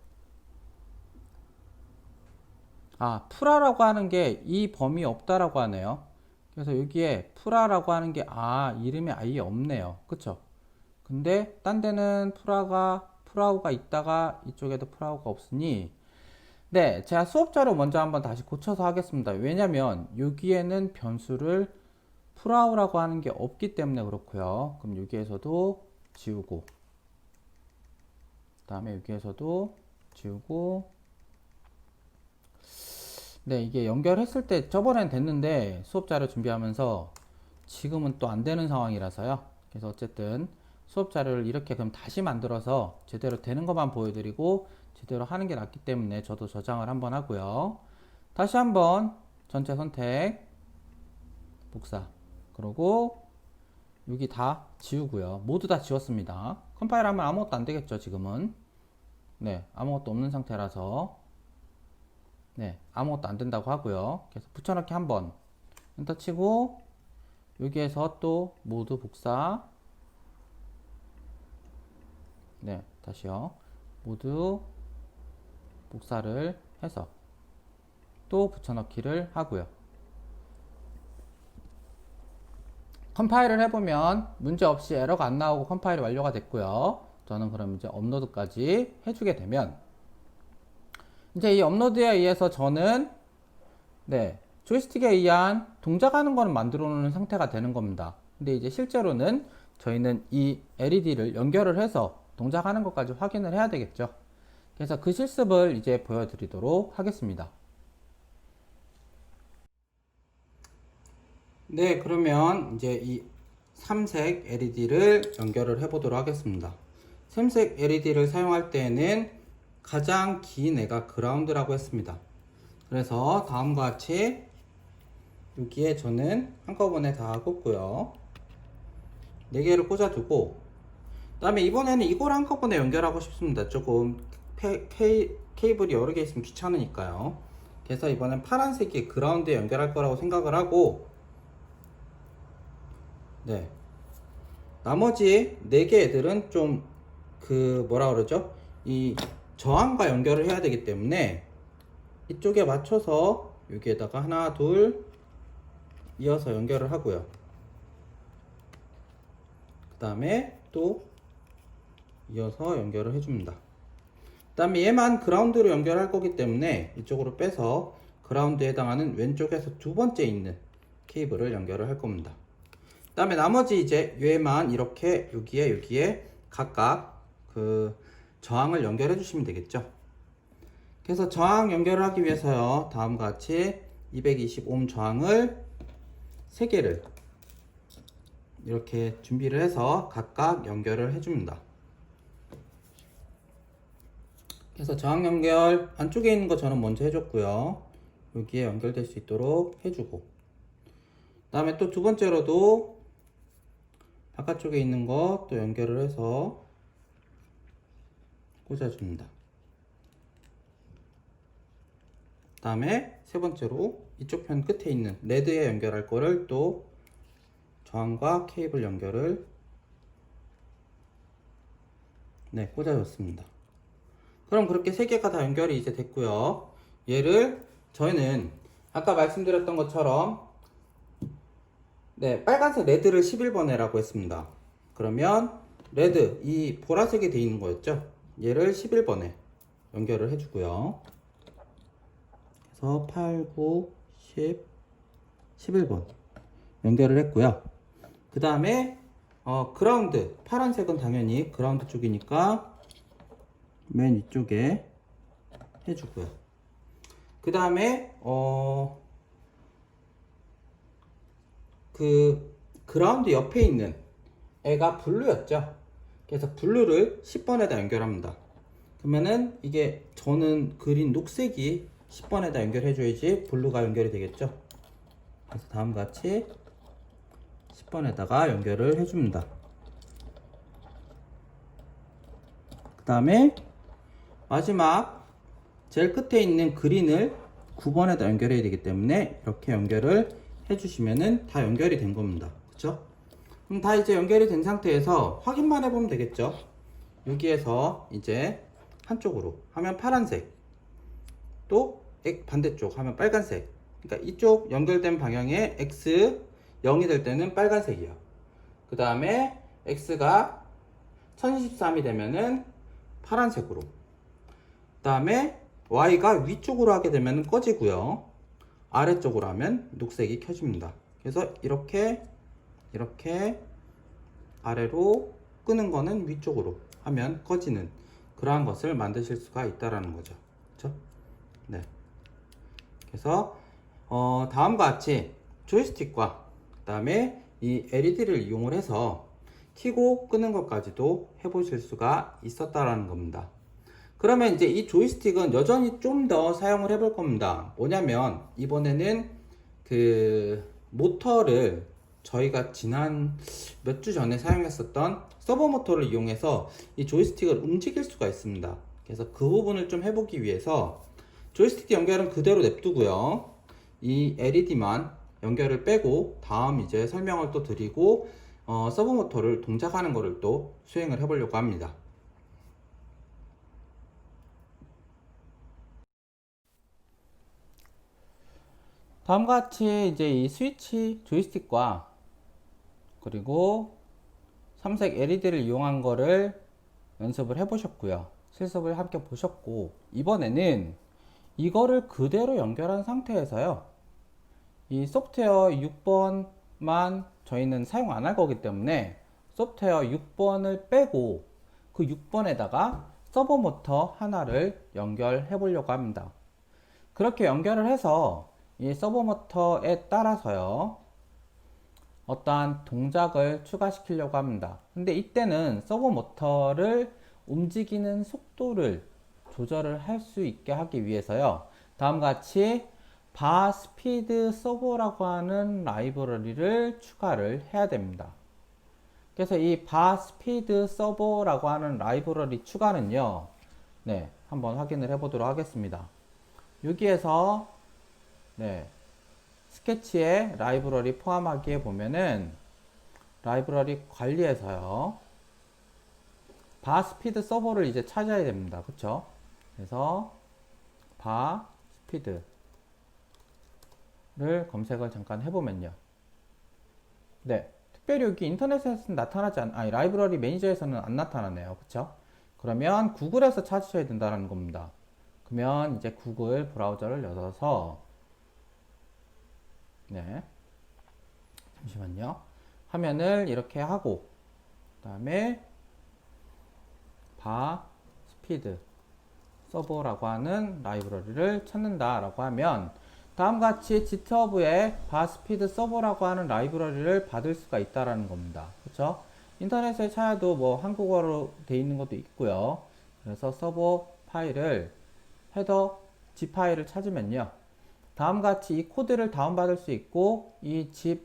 아, 프라라고 하는 게 이 범위 없다라고 하네요. 그래서 여기에 프라라고 하는 게 이름이 아예 없네요. 그쵸? 근데 딴 데는 프라우가 있다가 이쪽에도 프라우가 없으니 네, 제가 수업자료 먼저 한번 다시 고쳐서 하겠습니다. 왜냐면 여기에는 변수를 프라우라고 하는 게 없기 때문에 그렇고요. 그럼 여기에서도 지우고 그 다음에 여기에서도 지우고 네, 이게 연결했을 때 저번엔 됐는데 수업자료 준비하면서 지금은 또 안 되는 상황이라서요. 그래서 어쨌든 수업자료를 이렇게 그럼 다시 만들어서 제대로 되는 것만 보여드리고 제대로 하는 게 낫기 때문에 저도 저장을 한번 하고요. 다시 한번 전체 선택 복사 그러고 여기 다 지우고요. 모두 다 지웠습니다. 컴파일하면 아무것도 안 되겠죠, 지금은. 네, 아무것도 없는 상태라서. 네, 아무것도 안 된다고 하고요. 그래서 붙여넣기 한번 엔터 치고, 여기에서 또 모두 복사. 네, 다시요. 모두 복사를 해서 또 붙여넣기를 하고요. 컴파일을 해보면 문제없이 에러가 안 나오고 컴파일이 완료가 됐고요. 저는 그럼 이제 업로드까지 해주게 되면 이제 이 업로드에 의해서 저는 네, 조이스틱에 의한 동작하는 거는 만들어 놓는 상태가 되는 겁니다. 근데 이제 실제로는 저희는 이 LED를 연결을 해서 동작하는 것까지 확인을 해야 되겠죠. 그래서 그 실습을 이제 보여드리도록 하겠습니다. 네, 그러면 이제 이 삼색 LED를 연결을 해 보도록 하겠습니다. 삼색 LED를 사용할 때에는 가장 긴 애가 그라운드라고 했습니다. 그래서 다음과 같이 여기에 저는 한꺼번에 다 꽂고요. 4개를 꽂아두고, 그 다음에 이번에는 이걸 한꺼번에 연결하고 싶습니다. 조금 케이블이 여러 개 있으면 귀찮으니까요. 그래서 이번엔 파란색이 그라운드에 연결할 거라고 생각을 하고, 네, 나머지 4개 애들은 좀 뭐라 그러죠? 이 저항과 연결을 해야 되기 때문에 이쪽에 맞춰서 여기에다가 하나, 둘 이어서 연결을 하고요. 그 다음에 또 이어서 연결을 해줍니다. 그 다음에 얘만 그라운드로 연결할 거기 때문에 이쪽으로 빼서 그라운드에 해당하는 왼쪽에서 두 번째 있는 케이블을 연결을 할 겁니다. 그 다음에 나머지 이제 얘만 이렇게 여기에 각각 그 저항을 연결해 주시면 되겠죠. 그래서 저항 연결을 하기 위해서요, 다음과 같이 220오hm 저항을 3개를 이렇게 준비를 해서 각각 연결을 해줍니다. 그래서 저항 연결 안쪽에 있는 거 저는 먼저 해줬고요. 여기에 연결될 수 있도록 해주고, 그 다음에 또 두 번째로도 바깥쪽에 있는 거 또 연결을 해서 꽂아줍니다. 그 다음에 세 번째로 이쪽 편 끝에 있는 레드에 연결할 거를 또 저항과 케이블 연결을 네, 꽂아줬습니다. 그럼 그렇게 세 개가 다 연결이 이제 됐고요. 얘를 저희는 아까 말씀드렸던 것처럼 네, 빨간색 레드를 11번에라고 했습니다. 그러면 레드, 이 보라색이 되어 있는 거였죠? 얘를 11번에 연결을 해주고요. 그래서 8, 9, 10, 11번 연결을 했고요. 그 다음에 그라운드, 파란색은 당연히 그라운드 쪽이니까 맨 위쪽에 해주고요. 그 다음에 그라운드 옆에 있는 애가 블루였죠. 그래서 블루를 10번에다 연결합니다. 그러면은 이게 저는 그린 녹색이 10번에다 연결해줘야지 블루가 연결이 되겠죠. 그래서 다음과 같이 10번에다가 연결을 해줍니다. 그 다음에 마지막 제일 끝에 있는 그린을 9번에다 연결해야 되기 때문에 이렇게 연결을 해주시면은 다 연결이 된 겁니다. 그쵸? 그럼 다 이제 연결이 된 상태에서 확인만 해보면 되겠죠. 여기에서 이제 한쪽으로 하면 파란색, 또 반대쪽 하면 빨간색. 그러니까 이쪽 연결된 방향에 X 0이 될 때는 빨간색이요. 그 다음에 X가 1023이 되면은 파란색으로, 그 다음에 Y가 위쪽으로 하게 되면 꺼지고요, 아래쪽으로 하면 녹색이 켜집니다. 그래서 이렇게 아래로 끄는 거는 위쪽으로 하면 꺼지는 그러한 것을 만드실 수가 있다라는 거죠. 그렇죠? 네. 그래서 다음과 같이 조이스틱과 그 다음에 이 LED를 이용을 해서 켜고 끄는 것까지도 해보실 수가 있었다라는 겁니다. 그러면 이제 이 조이스틱은 여전히 좀 더 사용을 해볼 겁니다. 뭐냐면 이번에는 그 모터를 저희가 지난 몇 주 전에 사용했었던 서버 모터를 이용해서 이 조이스틱을 움직일 수가 있습니다. 그래서 그 부분을 좀 해보기 위해서 조이스틱 연결은 그대로 냅두고요. 이 LED만 연결을 빼고 다음 이제 설명을 또 드리고 서버 모터를 동작하는 거를 또 수행을 해보려고 합니다. 다음과 같이 이제 이 스위치 조이스틱과 그리고 삼색 LED를 이용한 거를 연습을 해보셨고요. 실습을 함께 보셨고, 이번에는 이거를 그대로 연결한 상태에서요. 이 소프트웨어 6번만 저희는 사용 안 할 거기 때문에 소프트웨어 6번을 빼고 그 6번에다가 서버 모터 하나를 연결해 보려고 합니다. 그렇게 연결을 해서 이 서버 모터에 따라서요. 어떠한 동작을 추가시키려고 합니다. 근데 이때는 서버 모터를 움직이는 속도를 조절을 할 수 있게 하기 위해서요. 다음과 같이 바 스피드 서버라고 하는 라이브러리를 추가를 해야 됩니다. 그래서 이 바 스피드 서버라고 하는 라이브러리 추가는요. 네, 한번 확인을 해 보도록 하겠습니다. 여기에서 네, 스케치에 라이브러리 포함하기에 보면은 라이브러리 관리에서요. 바 스피드 서버를 이제 찾아야 됩니다. 그쵸? 그래서 바 스피드를 검색을 잠깐 해보면요. 네. 특별히 여기 인터넷에서는 나타나지 아니, 라이브러리 매니저에서는 안 나타나네요. 그쵸? 그러면 구글에서 찾으셔야 된다는 겁니다. 그러면 이제 구글 브라우저를 열어서 네. 잠시만요. 화면을 이렇게 하고 그 다음에 바 스피드 서버라고 하는 라이브러리를 찾는다라고 하면 다음과 같이 GitHub에 바 스피드 서버라고 하는 라이브러리를 받을 수가 있다라는 겁니다. 그렇죠? 인터넷에 찾아도 뭐 한국어로 되어 있는 것도 있고요. 그래서 서버 파일을 헤더 zip 파일을 찾으면요. 다음과 같이 이 코드를 다운받을 수 있고 이 zip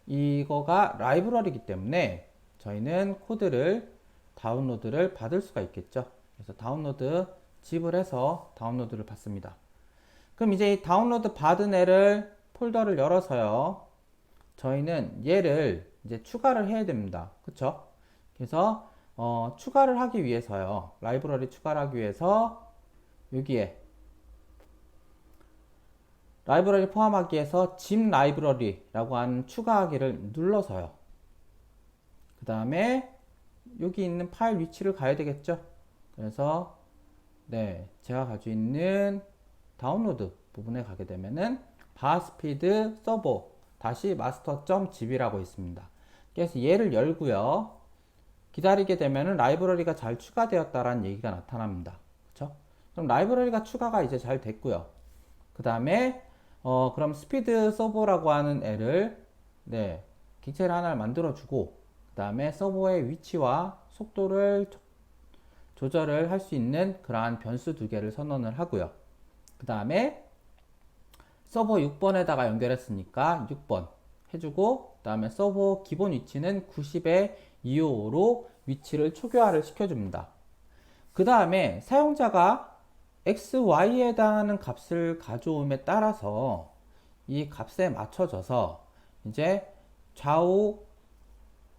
이거가 라이브러리이기 때문에 저희는 코드를 다운로드를 받을 수가 있겠죠. 그래서 다운로드 zip을 해서 다운로드를 받습니다. 그럼 이제 이 다운로드 받은 애를 폴더를 열어서요. 저희는 얘를 이제 추가를 해야 됩니다. 그쵸? 그래서 추가를 하기 위해서요. 라이브러리 추가를 하기 위해서 여기에 라이브러리 포함하기에서 zip 라이브러리라고 하는 추가하기를 눌러서요. 그 다음에 여기 있는 파일 위치를 가야 되겠죠. 그래서 네, 제가 가지고 있는 다운로드 부분에 가게 되면은 바스피드 서버 다시 master.zip이라고 있습니다. 그래서 얘를 열고요. 기다리게 되면은 라이브러리가 잘 추가되었다라는 얘기가 나타납니다. 그렇죠? 그럼 라이브러리가 추가가 이제 잘 됐고요. 그 다음에 그럼 스피드 서버라고 하는 애를 네, 객체를 하나를 만들어 주고 그 다음에 서버의 위치와 속도를 조절을 할 수 있는 그러한 변수 두 개를 선언을 하고요. 그 다음에 서버 6번에다가 연결했으니까 6번 해주고 그 다음에 서버 기본 위치는 90에 255로 위치를 초기화를 시켜줍니다. 그 다음에 사용자가 x, y에 해당하는 값을 가져옴에 따라서 이 값에 맞춰져서 이제 좌우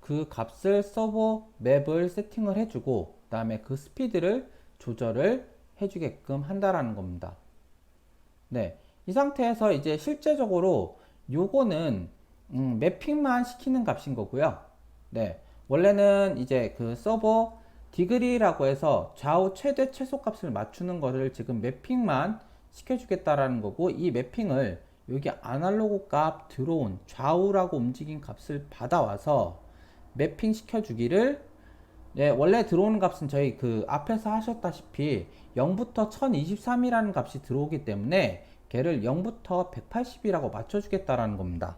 그 값을 서버 맵을 세팅을 해주고 그 다음에 그 스피드를 조절을 해주게끔 한다라는 겁니다. 네, 이 상태에서 이제 실제적으로 요거는 매핑만 시키는 값인 거고요. 네, 원래는 이제 그 서버 디그리라고 해서 좌우 최대 최소 값을 맞추는 거를 지금 매핑만 시켜주겠다라는 거고 이 매핑을 여기 아날로그 값 들어온 좌우라고 움직인 값을 받아와서 매핑 시켜주기를 네, 원래 들어오는 값은 저희 그 앞에서 하셨다시피 0부터 1023이라는 값이 들어오기 때문에 걔를 0부터 180이라고 맞춰주겠다라는 겁니다.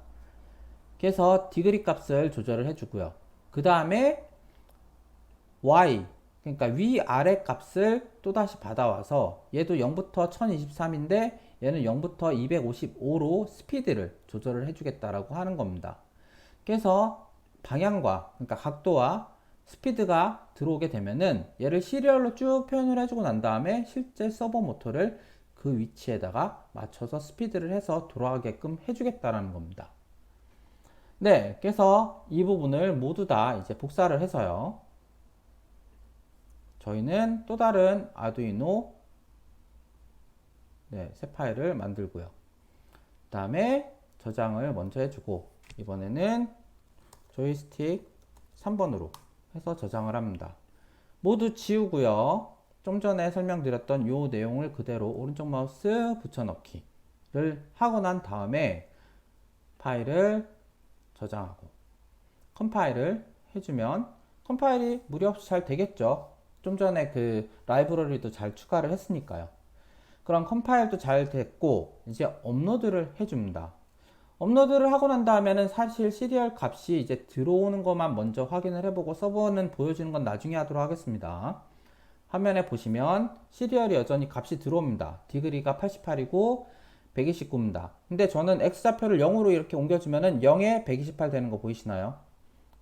그래서 디그리 값을 조절을 해주고요. 그 다음에 y 그러니까 위아래 값을 또다시 받아와서 얘도 0부터 1023인데 얘는 0부터 255로 스피드를 조절을 해주겠다라고 하는 겁니다. 그래서 방향과, 그러니까 각도와 스피드가 들어오게 되면은 얘를 시리얼로 쭉 표현을 해주고 난 다음에 실제 서버 모터를 그 위치에다가 맞춰서 스피드를 해서 돌아가게끔 해주겠다라는 겁니다. 네, 그래서 이 부분을 모두 다 이제 복사를 해서요. 저희는 또 다른 아두이노 새 파일을 만들고요. 그 다음에 저장을 먼저 해주고 이번에는 조이스틱 3번으로 해서 저장을 합니다. 모두 지우고요. 좀 전에 설명드렸던 이 내용을 그대로 오른쪽 마우스 붙여넣기를 하고 난 다음에 파일을 저장하고 컴파일을 해주면 컴파일이 무리 없이 잘 되겠죠. 좀 전에 그 라이브러리도 잘 추가를 했으니까요. 그럼 컴파일도 잘 됐고 이제 업로드를 해줍니다. 업로드를 하고 난 다음에는 사실 시리얼 값이 이제 들어오는 것만 먼저 확인을 해보고 서버는 보여주는 건 나중에 하도록 하겠습니다. 화면에 보시면 시리얼이 여전히 값이 들어옵니다. 디그리가 88이고 129입니다. 근데 저는 X좌표를 0으로 이렇게 옮겨주면은 0에 128 되는 거 보이시나요?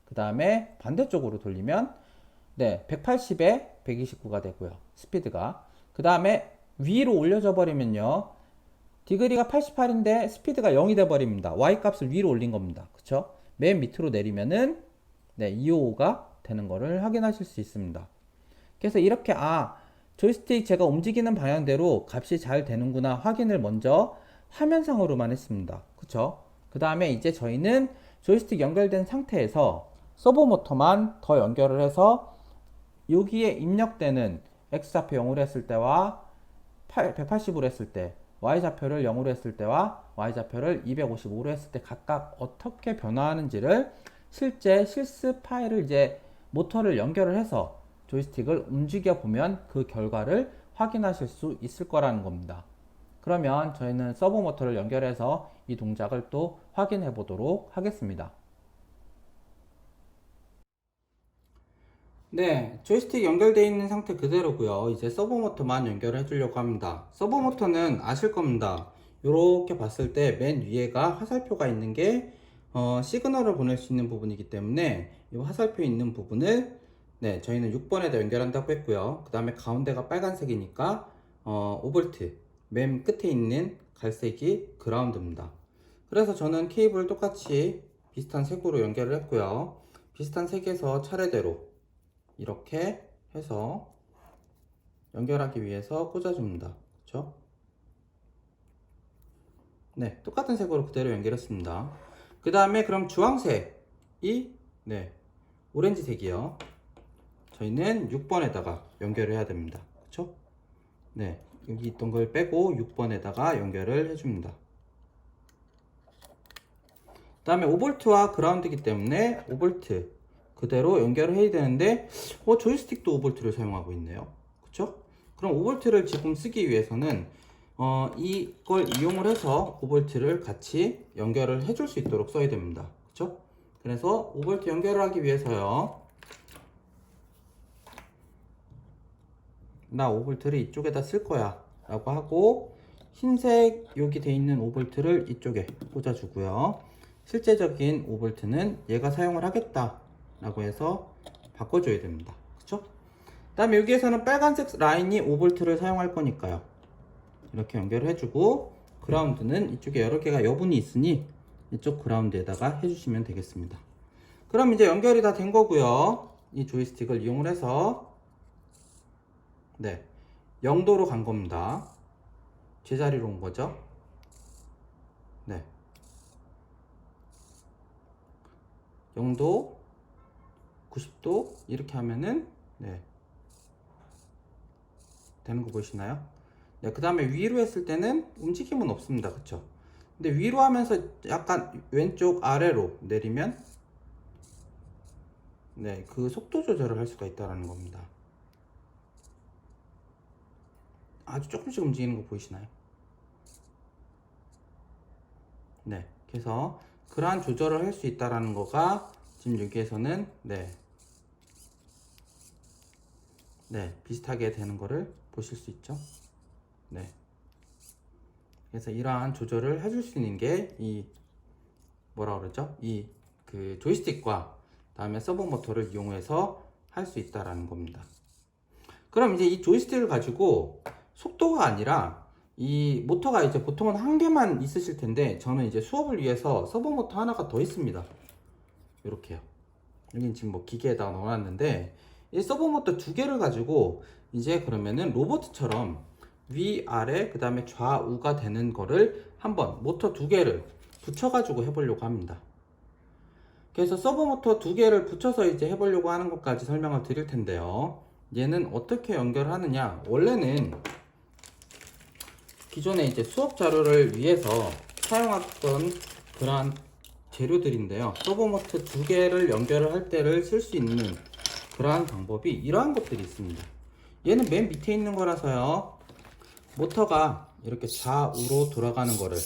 그 다음에 반대쪽으로 돌리면 180에 129가 되고요. 스피드가. 그 다음에 위로 올려져 버리면요. 디그리가 88인데 스피드가 0이 돼 버립니다. Y 값을 위로 올린 겁니다. 그쵸? 맨 밑으로 내리면은 255가 되는 거를 확인하실 수 있습니다. 그래서 이렇게 조이스틱 제가 움직이는 방향대로 값이 잘 되는구나 확인을 먼저 화면상으로만 했습니다. 그쵸? 그 다음에 이제 저희는 조이스틱 연결된 상태에서 서버 모터만 더 연결을 해서 여기에 입력되는 X좌표 0으로 했을 때와 180으로 했을 때 Y좌표를 0으로 했을 때와 Y좌표를 255로 했을 때 각각 어떻게 변화하는지를 실제 실습 파일을 이제 모터를 연결을 해서 조이스틱을 움직여 보면 그 결과를 확인하실 수 있을 거라는 겁니다. 그러면 저희는 서버 모터를 연결해서 이 동작을 또 확인해 보도록 하겠습니다. 네, 조이스틱 연결되어 있는 상태 그대로고요. 이제 서버 모터만 연결해 주려고 합니다. 서버 모터는 아실 겁니다. 이렇게 봤을 때 맨 위에가 화살표가 있는 게 시그널을 보낼 수 있는 부분이기 때문에 이 화살표 있는 부분을 저희는 6번에다 연결한다고 했고요. 그 다음에 가운데가 빨간색이니까 5V 맨 끝에 있는 갈색이 그라운드입니다. 그래서 저는 케이블을 똑같이 비슷한 색으로 연결을 했고요. 비슷한 색에서 차례대로 이렇게 해서 연결하기 위해서 꽂아줍니다. 그렇죠? 네, 똑같은 색으로 그대로 연결했습니다. 그 다음에 그럼 주황색이 오렌지색이요. 저희는 6번에다가 연결을 해야 됩니다. 그렇죠? 네, 여기 있던 걸 빼고 6번에다가 연결을 해줍니다. 그 다음에 5V와 그라운드이기 때문에 5V 그대로 연결을 해야 되는데 조이스틱도 5V를 사용하고 있네요. 그쵸? 그럼 5V를 지금 쓰기 위해서는 이걸 이용을 해서 5V를 같이 연결을 해줄 수 있도록 써야 됩니다. 그쵸? 그래서 5V 연결을 하기 위해서요. 나 5V를 이쪽에다 쓸 거야 라고 하고 흰색 여기 돼 있는 5V를 이쪽에 꽂아주고요. 실제적인 5V는 얘가 사용을 하겠다 라고 해서 바꿔줘야 됩니다. 그쵸? 그 다음에 여기에서는 빨간색 라인이 5V를 사용할 거니까요. 이렇게 연결을 해주고 그라운드는 이쪽에 여러 개가 여분이 있으니 이쪽 그라운드에다가 해주시면 되겠습니다. 그럼 이제 연결이 다 된 거고요. 이 조이스틱을 이용을 해서 0도로 간 겁니다. 제자리로 온 거죠. 0도, 90도 이렇게 하면은 되는 거 보이시나요? 그 다음에 위로 했을 때는 움직임은 없습니다. 그쵸? 근데 위로 하면서 약간 왼쪽 아래로 내리면 그 속도 조절을 할 수가 있다는 겁니다. 아주 조금씩 움직이는 거 보이시나요? 그래서 그러한 조절을 할 수 있다는 거가 지금 여기에서는 비슷하게 되는 거를 보실 수 있죠. 그래서 이러한 조절을 해줄 수 있는 게 이 뭐라 그러죠? 이 그 조이스틱과 다음에 서버 모터를 이용해서 할 수 있다라는 겁니다. 그럼 이제 이 조이스틱을 가지고 속도가 아니라 이 모터가 이제 보통은 한 개만 있으실 텐데 저는 이제 수업을 위해서 서버 모터 하나가 더 있습니다. 이렇게요. 여긴 지금 뭐 기계에다가 넣어놨는데 이 서버 모터 두 개를 가지고 이제 그러면은 로봇처럼 위, 아래, 그 다음에 좌우가 되는 거를 한번 모터 두 개를 붙여가지고 해보려고 합니다. 그래서 서버 모터 두 개를 붙여서 이제 해보려고 하는 것까지 설명을 드릴 텐데요. 얘는 어떻게 연결하느냐? 원래는 기존에 이제 수업 자료를 위해서 사용했던 그러한 재료들인데요. 서버 모터 두 개를 연결을 할 때를 쓸 수 있는 그러한 방법이 이러한 것들이 있습니다. 얘는 맨 밑에 있는 거라서요. 모터가 이렇게 좌우로 돌아가는 거를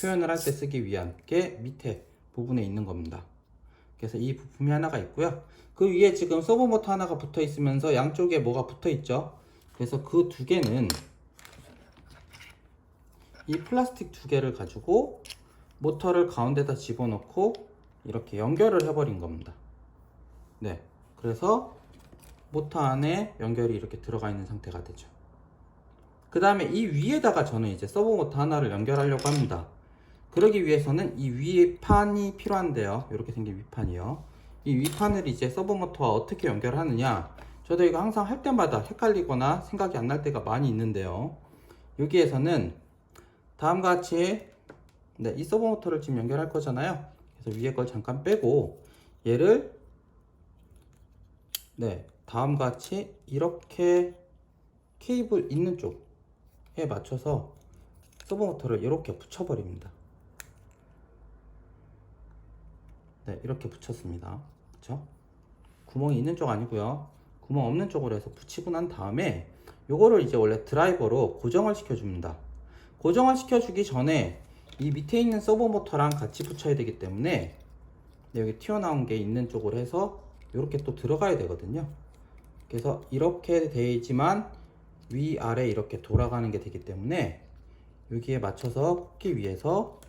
표현을 할 때 쓰기 위한 게 밑에 부분에 있는 겁니다. 그래서 이 부품이 하나가 있고요. 그 위에 지금 서버 모터 하나가 붙어 있으면서 양쪽에 뭐가 붙어 있죠. 그래서 그 두 개는 이 플라스틱 두 개를 가지고 모터를 가운데다 집어넣고 이렇게 연결을 해버린 겁니다. 네, 그래서 모터 안에 연결이 이렇게 들어가 있는 상태가 되죠. 그 다음에 이 위에다가 저는 이제 서버 모터 하나를 연결하려고 합니다. 그러기 위해서는 이 위판이 필요한데요. 이렇게 생긴 위판이요. 이 위판을 이제 서버 모터와 어떻게 연결하느냐. 저도 이거 항상 할 때마다 헷갈리거나 생각이 안 날 때가 많이 있는데요. 여기에서는 다음과 같이 이 서버 모터를 지금 연결할 거잖아요. 그래서 위에 걸 잠깐 빼고 얘를 다음과 같이 이렇게 케이블 있는 쪽에 맞춰서 서버 모터를 이렇게 붙여버립니다. 네, 이렇게 붙였습니다. 그쵸? 구멍이 있는 쪽 아니고요. 구멍 없는 쪽으로 해서 붙이고 난 다음에 요거를 이제 원래 드라이버로 고정을 시켜줍니다. 고정을 시켜주기 전에 이 밑에 있는 서버 모터랑 같이 붙여야 되기 때문에 여기 튀어나온 게 있는 쪽으로 해서 이렇게 또 들어가야 되거든요. 그래서 이렇게 되지만 위아래 이렇게 돌아가는 게 되기 때문에 여기에 맞춰서 꽂기 위해서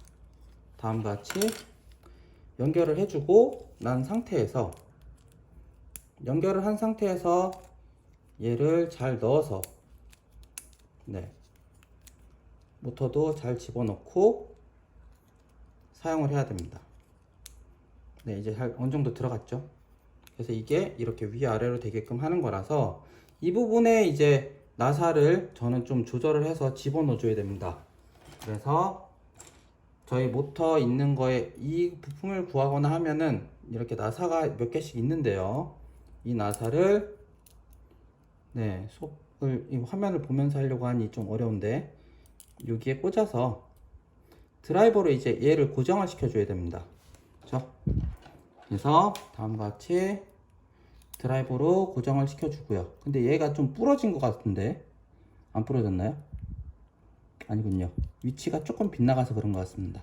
다음과 같이 연결을 해주고 난 상태에서 연결을 한 상태에서 얘를 잘 넣어서 모터도 잘 집어넣고 사용을 해야 됩니다. 이제 잘 어느 정도 들어갔죠. 그래서 이게 이렇게 위아래로 되게끔 하는 거라서 이 부분에 이제 나사를 저는 좀 조절을 해서 집어넣어 줘야 됩니다. 그래서 저희 모터 있는 거에 이 부품을 구하거나 하면은 이렇게 나사가 몇 개씩 있는데요. 이 나사를 이 화면을 보면서 하려고 하니 좀 어려운데 여기에 꽂아서 드라이버로 이제 얘를 고정을 시켜줘야 됩니다. 그렇죠? 그래서 다음과 같이 드라이버로 고정을 시켜주고요. 근데 얘가 좀 부러진 것 같은데 안 부러졌나요? 아니군요. 위치가 조금 빗나가서 그런 것 같습니다.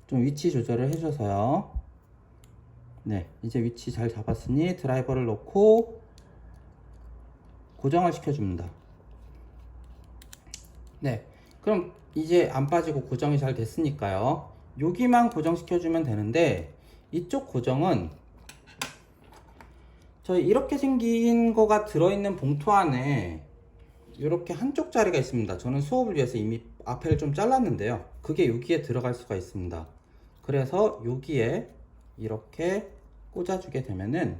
좀 위치 조절을 해줘서요. 이제 위치 잘 잡았으니 드라이버를 넣고 고정을 시켜줍니다. 그럼 이제 안 빠지고 고정이 잘 됐으니까요. 여기만 고정시켜주면 되는데 이쪽 고정은 저희 이렇게 생긴 거가 들어있는 봉투 안에 이렇게 한쪽짜리가 있습니다. 저는 수업을 위해서 이미 앞에를 좀 잘랐는데요. 그게 여기에 들어갈 수가 있습니다. 그래서 여기에 이렇게 꽂아주게 되면은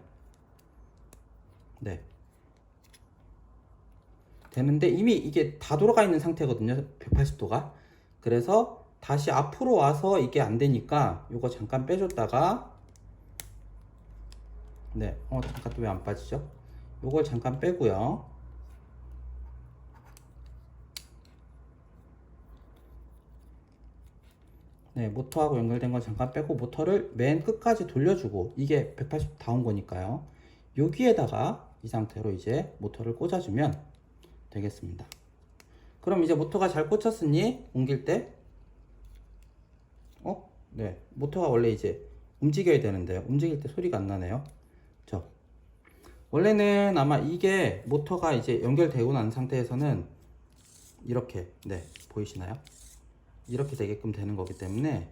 되는데 이미 이게 다 돌아가 있는 상태거든요. 180도가. 그래서 다시 앞으로 와서 이게 안 되니까 이거 잠깐 빼줬다가 잠깐 또 왜 안 빠지죠? 요걸 잠깐 빼고요. 모터하고 연결된 건 잠깐 빼고 모터를 맨 끝까지 돌려주고 이게 180도 다 온 거니까요. 여기에다가 이 상태로 이제 모터를 꽂아주면 되겠습니다. 그럼 이제 모터가 잘 꽂혔으니 옮길 때 모터가 원래 이제 움직여야 되는데요. 움직일 때 소리가 안 나네요. 원래는 아마 이게 모터가 이제 연결되고 난 상태에서는 이렇게 보이시나요? 이렇게 되게끔 되는 거기 때문에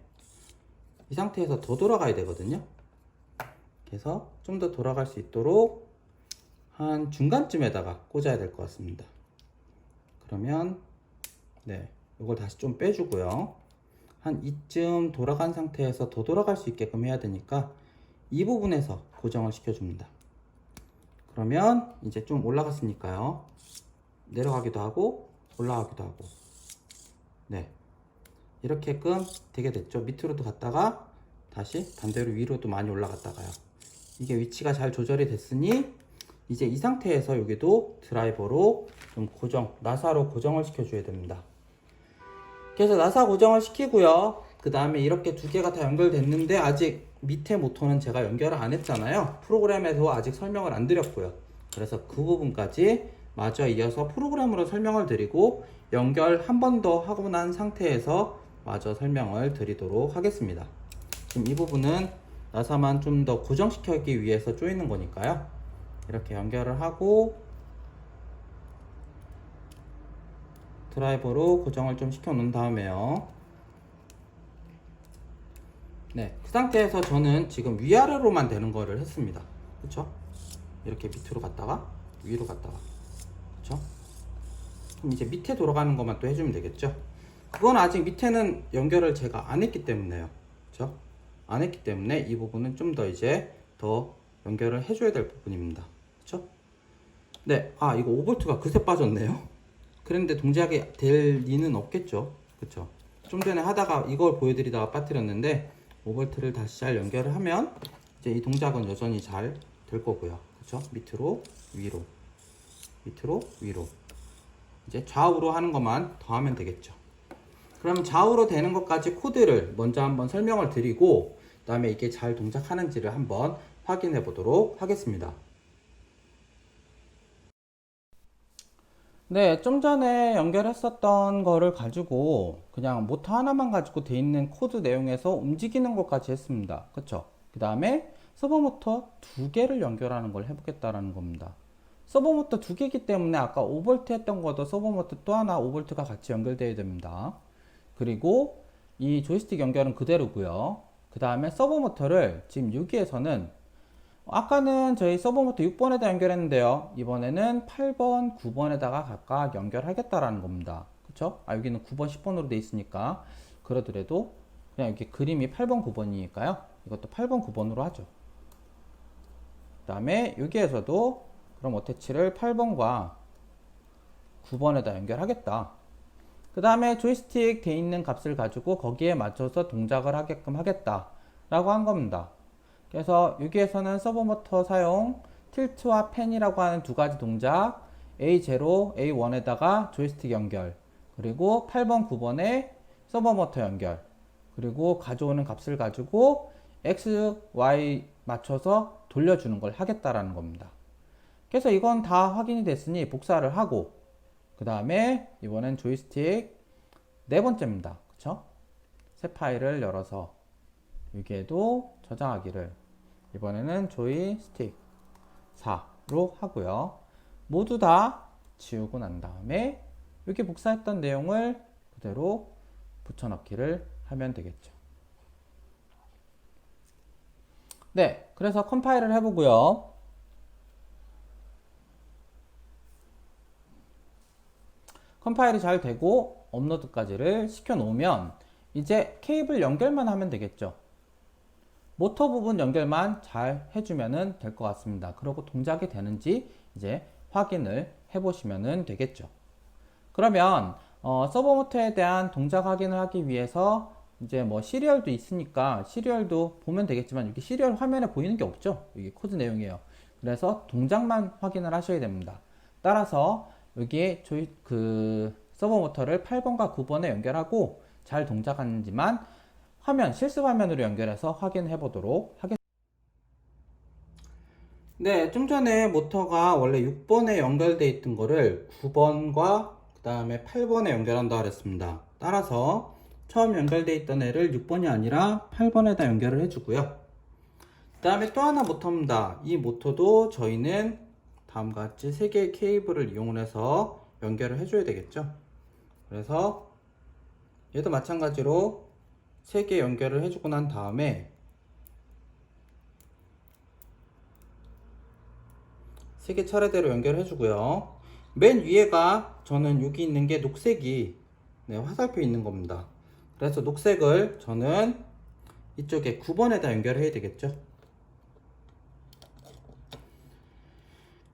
이 상태에서 더 돌아가야 되거든요. 이렇게 해서 좀 더 돌아갈 수 있도록 한 중간쯤에다가 꽂아야 될 것 같습니다. 그러면 네, 이걸 다시 좀 빼주고요. 한 이쯤 돌아간 상태에서 더 돌아갈 수 있게끔 해야 되니까 이 부분에서 고정을 시켜줍니다. 그러면 이제 좀 올라갔으니까요. 내려가기도 하고 올라가기도 하고 네, 이렇게끔 되게 됐죠. 밑으로도 갔다가 다시 반대로 위로도 많이 올라갔다가요. 이게 위치가 잘 조절이 됐으니 이제 이 상태에서 여기도 드라이버로 좀 나사로 고정을 시켜줘야 됩니다. 그래서 나사 고정을 시키고요. 그 다음에 이렇게 두 개가 다 연결됐는데 아직 밑에 모터는 제가 연결을 안 했잖아요. 프로그램에서 아직 설명을 안 드렸고요. 그래서 그 부분까지 마저 이어서 프로그램으로 설명을 드리고 연결 한 번 더 하고 난 상태에서 마저 설명을 드리도록 하겠습니다. 지금 이 부분은 나사만 좀 더 고정시키기 위해서 조이는 거니까요. 이렇게 연결을 하고 드라이버로 고정을 좀 시켜 놓은 다음에요. 네, 그 상태에서 저는 지금 위아래로만 되는 거를 했습니다. 그쵸? 이렇게 밑으로 갔다가 위로 갔다가 그쵸? 그럼 이제 밑에 돌아가는 것만 또 해주면 되겠죠? 그건 아직 밑에는 연결을 제가 안 했기 때문에요. 그쵸? 안 했기 때문에 이 부분은 좀 더 이제 더 연결을 해줘야 될 부분입니다. 그쵸? 네, 아 이거 5V가 그새 빠졌네요. 그런데 동작이 될 리는 없겠죠. 그쵸? 좀 전에 하다가 이걸 보여드리다가 빠뜨렸는데 5V를 다시 잘 연결을 하면 이제 이 동작은 여전히 잘 될 거고요. 그쵸? 밑으로 위로 밑으로 위로 이제 좌우로 하는 것만 더 하면 되겠죠. 그럼 좌우로 되는 것까지 코드를 먼저 한번 설명을 드리고 그 다음에 이게 잘 동작하는지를 한번 확인해 보도록 하겠습니다. 네, 좀 전에 연결했었던 거를 가지고 그냥 모터 하나만 가지고 돼 있는 코드 내용에서 움직이는 것까지 했습니다. 그쵸? 그 다음에 서버 모터 두 개를 연결하는 걸 해보겠다라는 겁니다. 서버 모터 두 개이기 때문에 아까 5V 했던 것도 서버 모터 또 하나 5V가 같이 연결되어야 됩니다. 그리고 이 조이스틱 연결은 그대로고요. 그 다음에 서버 모터를 지금 여기에서는 아까는 저희 서버 모터 6번에다 연결했는데요. 이번에는 8번, 9번에다가 각각 연결하겠다라는 겁니다. 그쵸? 아, 여기는 9번, 10번으로 돼 있으니까 그러더라도 그냥 이렇게 그림이 8번, 9번이니까요. 이것도 8번, 9번으로 하죠. 그 다음에 여기에서도 그럼 어태치를 8번과 9번에다 연결하겠다. 그 다음에 조이스틱 돼 있는 값을 가지고 거기에 맞춰서 동작을 하게끔 하겠다 라고 한 겁니다. 그래서 여기에서는 서버 모터 사용, 틸트와 펜이라고 하는 두 가지 동작, A0, A1에다가 조이스틱 연결, 그리고 8번, 9번에 서버 모터 연결, 그리고 가져오는 값을 가지고 X, Y 맞춰서 돌려주는 걸 하겠다라는 겁니다. 그래서 이건 다 확인이 됐으니 복사를 하고 그 다음에 이번엔 조이스틱 네 번째입니다. 그쵸? 새 파일을 열어서 여기에도 저장하기를 이번에는 조이스틱 4로 하고요. 모두 다 지우고 난 다음에 이렇게 복사했던 내용을 그대로 붙여넣기를 하면 되겠죠. 네, 그래서 컴파일을 해보고요. 컴파일이 잘 되고 업로드까지를 시켜 놓으면 이제 케이블 연결만 하면 되겠죠. 모터 부분 연결만 잘 해주면 될 것 같습니다. 그리고 동작이 되는지 이제 확인을 해보시면 되겠죠. 그러면 서버 모터에 대한 동작 확인을 하기 위해서 이제 뭐 시리얼도 있으니까 시리얼도 보면 되겠지만 여기 시리얼 화면에 보이는 게 없죠. 이게 코드 내용이에요. 그래서 동작만 확인을 하셔야 됩니다. 따라서 여기에 서버 모터를 8번과 9번에 연결하고 잘 동작하는지만 실습 화면으로 연결해서 확인해 보도록 하겠습니다. 네, 좀 전에 모터가 원래 6번에 연결되어 있던 거를 9번과 그 다음에 8번에 연결한다 그랬습니다. 따라서 처음 연결되어 있던 애를 6번이 아니라 8번에다 연결을 해주고요. 그 다음에 또 하나 모터입니다. 이 모터도 저희는 다음과 같이 3개의 케이블을 이용해서 연결을 해줘야 되겠죠. 그래서 얘도 마찬가지로 3개 연결을 해주고 난 다음에 세 개 차례대로 연결해 주고요. 맨 위에가 저는 여기 있는 게 녹색이 네, 화살표 있는 겁니다. 그래서 녹색을 저는 이쪽에 9번에다 연결해야 되겠죠.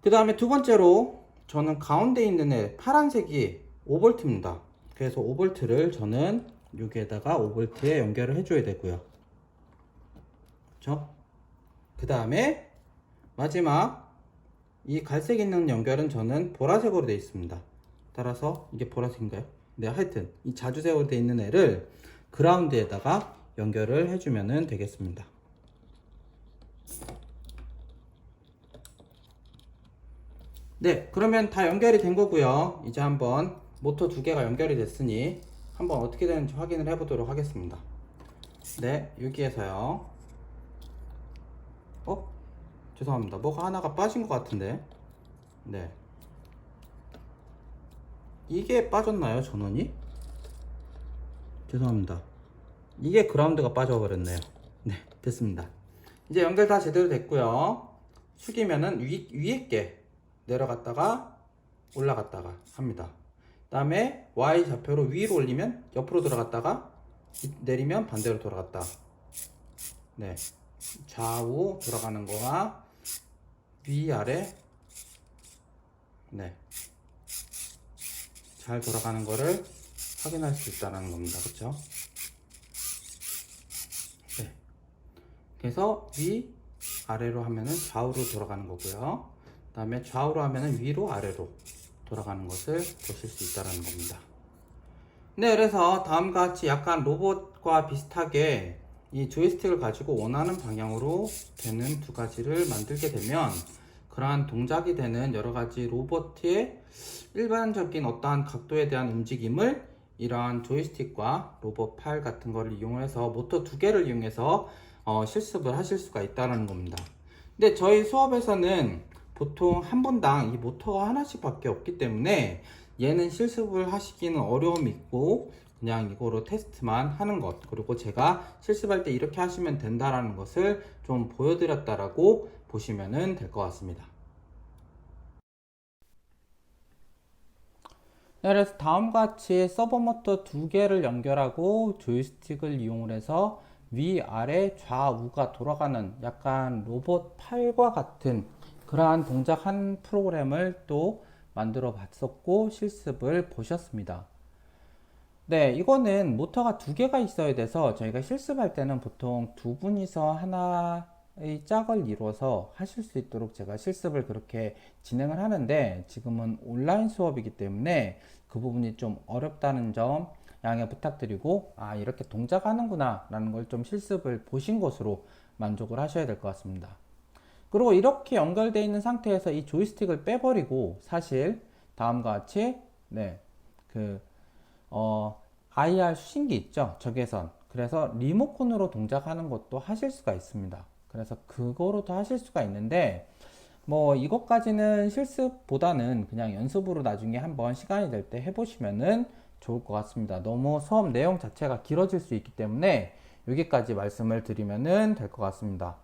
그 다음에 두 번째로 저는 가운데 있는 애 파란색이 5V입니다. 그래서 5V를 저는 여기에다가 5V에 연결을 해줘야 되고요. 그렇죠? 그 다음에 마지막 이 갈색 있는 연결은 저는 보라색으로 되어 있습니다. 따라서 이게 보라색인가요? 네, 하여튼 이 자주색으로 되어 있는 애를 그라운드에다가 연결을 해주면 되겠습니다. 네, 그러면 다 연결이 된 거고요. 이제 한번 모터 두 개가 연결이 됐으니 한번 어떻게 되는지 확인을 해 보도록 하겠습니다. 네, 여기에서요. 죄송합니다. 뭐가 하나가 빠진 것 같은데. 네, 이게 빠졌나요, 전원이? 죄송합니다. 이게 그라운드가 빠져버렸네요. 네, 됐습니다. 이제 연결 다 제대로 됐고요. 숙이면은 위에 게 내려갔다가 올라갔다가 합니다. 그 다음에 Y 좌표로 위로 올리면 옆으로 돌아갔다가 내리면 반대로 돌아갔다. 네, 좌우 돌아가는 거와 위아래 네, 잘 돌아가는 거를 확인할 수 있다는 겁니다. 그렇죠? 네. 그래서 위 아래로 하면은 좌우로 돌아가는 거고요. 그 다음에 좌우로 하면은 위로 아래로 돌아가는 것을 보실 수 있다는 겁니다. 네, 그래서 다음과 같이 약간 로봇과 비슷하게 이 조이스틱을 가지고 원하는 방향으로 되는 두 가지를 만들게 되면 그러한 동작이 되는 여러 가지 로봇의 일반적인 어떠한 각도에 대한 움직임을 이러한 조이스틱과 로봇 팔 같은 거를 이용해서 모터 두 개를 이용해서 실습을 하실 수가 있다는 겁니다. 근데 저희 수업에서는 보통 한 분당 이 모터가 하나씩 밖에 없기 때문에 얘는 실습을 하시기는 어려움이 있고 그냥 이거로 테스트만 하는 것, 그리고 제가 실습할 때 이렇게 하시면 된다라는 것을 좀 보여드렸다라고 보시면 될 것 같습니다. 네, 그래서 다음과 같이 서버 모터 두 개를 연결하고 조이스틱을 이용을 해서 위아래 좌우가 돌아가는 약간 로봇 팔과 같은 그러한 동작 한 프로그램을 또 만들어 봤었고 실습을 보셨습니다. 네, 이거는 모터가 두 개가 있어야 돼서 저희가 실습할 때는 보통 두 분이서 하나의 짝을 이루어서 하실 수 있도록 제가 실습을 그렇게 진행을 하는데 지금은 온라인 수업이기 때문에 그 부분이 좀 어렵다는 점 양해 부탁드리고 이렇게 동작하는구나 라는 걸 좀 실습을 보신 것으로 만족을 하셔야 될 것 같습니다. 그리고 이렇게 연결되어 있는 상태에서 이 조이스틱을 빼버리고 사실 다음과 같이 IR 수신기 있죠, 적외선. 그래서 리모컨으로 동작하는 것도 하실 수가 있습니다. 그래서 그거로도 하실 수가 있는데 뭐 이것까지는 실습보다는 그냥 연습으로 나중에 한번 시간이 될 때 해보시면은 좋을 것 같습니다. 너무 수업 내용 자체가 길어질 수 있기 때문에 여기까지 말씀을 드리면은 될 것 같습니다.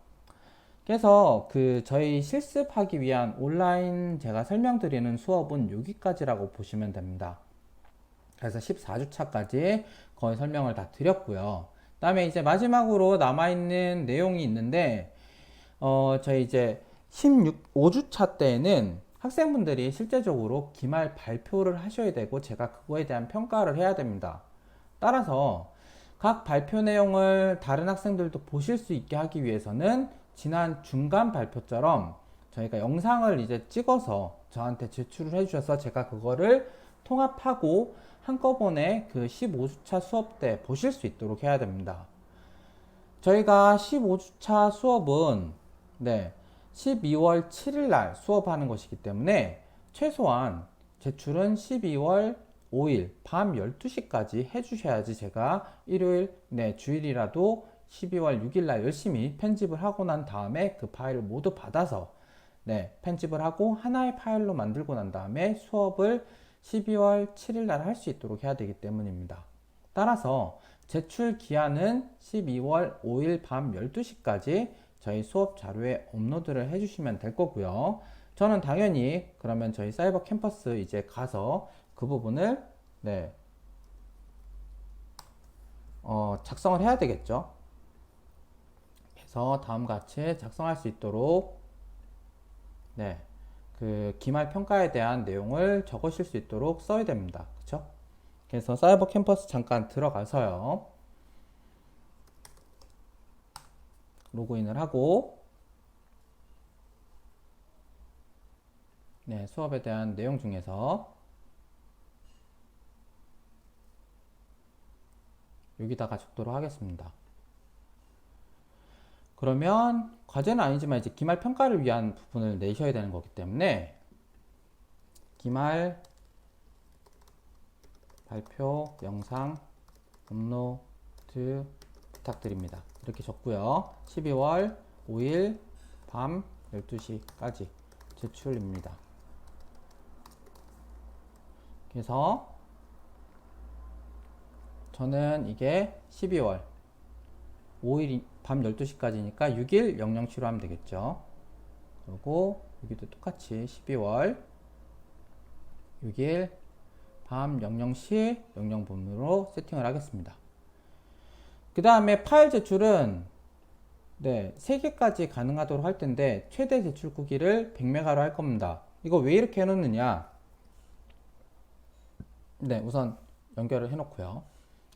그래서 저희 실습하기 위한 온라인 제가 설명드리는 수업은 여기까지라고 보시면 됩니다. 그래서 14주차까지 거의 설명을 다 드렸고요. 그 다음에 이제 마지막으로 남아있는 내용이 있는데, 저희 이제 5주차 때에는 학생분들이 실제적으로 기말 발표를 하셔야 되고, 제가 그거에 대한 평가를 해야 됩니다. 따라서 각 발표 내용을 다른 학생들도 보실 수 있게 하기 위해서는 지난 중간 발표처럼 저희가 영상을 이제 찍어서 저한테 제출을 해주셔서 제가 그거를 통합하고 한꺼번에 그 15주차 수업 때 보실 수 있도록 해야 됩니다. 저희가 15주차 수업은 12월 7일 날 수업하는 것이기 때문에 최소한 제출은 12월 5일 밤 12시까지 해주셔야지 제가 일요일, 주일이라도 12월 6일 날 열심히 편집을 하고 난 다음에 그 파일을 모두 받아서 편집을 하고 하나의 파일로 만들고 난 다음에 수업을 12월 7일 날 할 수 있도록 해야 되기 때문입니다. 따라서 제출 기한은 12월 5일 밤 12시까지 저희 수업 자료에 업로드를 해주시면 될 거고요. 저는 당연히 그러면 저희 사이버 캠퍼스 이제 가서 그 부분을 네, 작성을 해야 되겠죠. 그래서 다음과 같이 작성할 수 있도록 네, 그 기말 평가에 대한 내용을 적으실 수 있도록 써야 됩니다. 그렇죠? 그래서 사이버 캠퍼스 잠깐 들어가서요. 로그인을 하고 네, 수업에 대한 내용 중에서 여기다가 적도록 하겠습니다. 그러면 과제는 아니지만 이제 기말 평가를 위한 부분을 내셔야 되는 거기 때문에 기말 발표 영상 업로드 부탁드립니다. 이렇게 적고요. 12월 5일 밤 12시까지 제출입니다. 그래서 저는 이게 12월 5일 밤 12시까지니까 6일 00시로 하면 되겠죠. 그리고 여기도 똑같이 12월 6일 밤 00시 00분으로 세팅을 하겠습니다. 그 다음에 파일 제출은 네, 3개까지 가능하도록 할 텐데 최대 제출 크기를 100메가로 할 겁니다. 이거 왜 이렇게 해놓느냐? 네, 우선 연결을 해놓고요.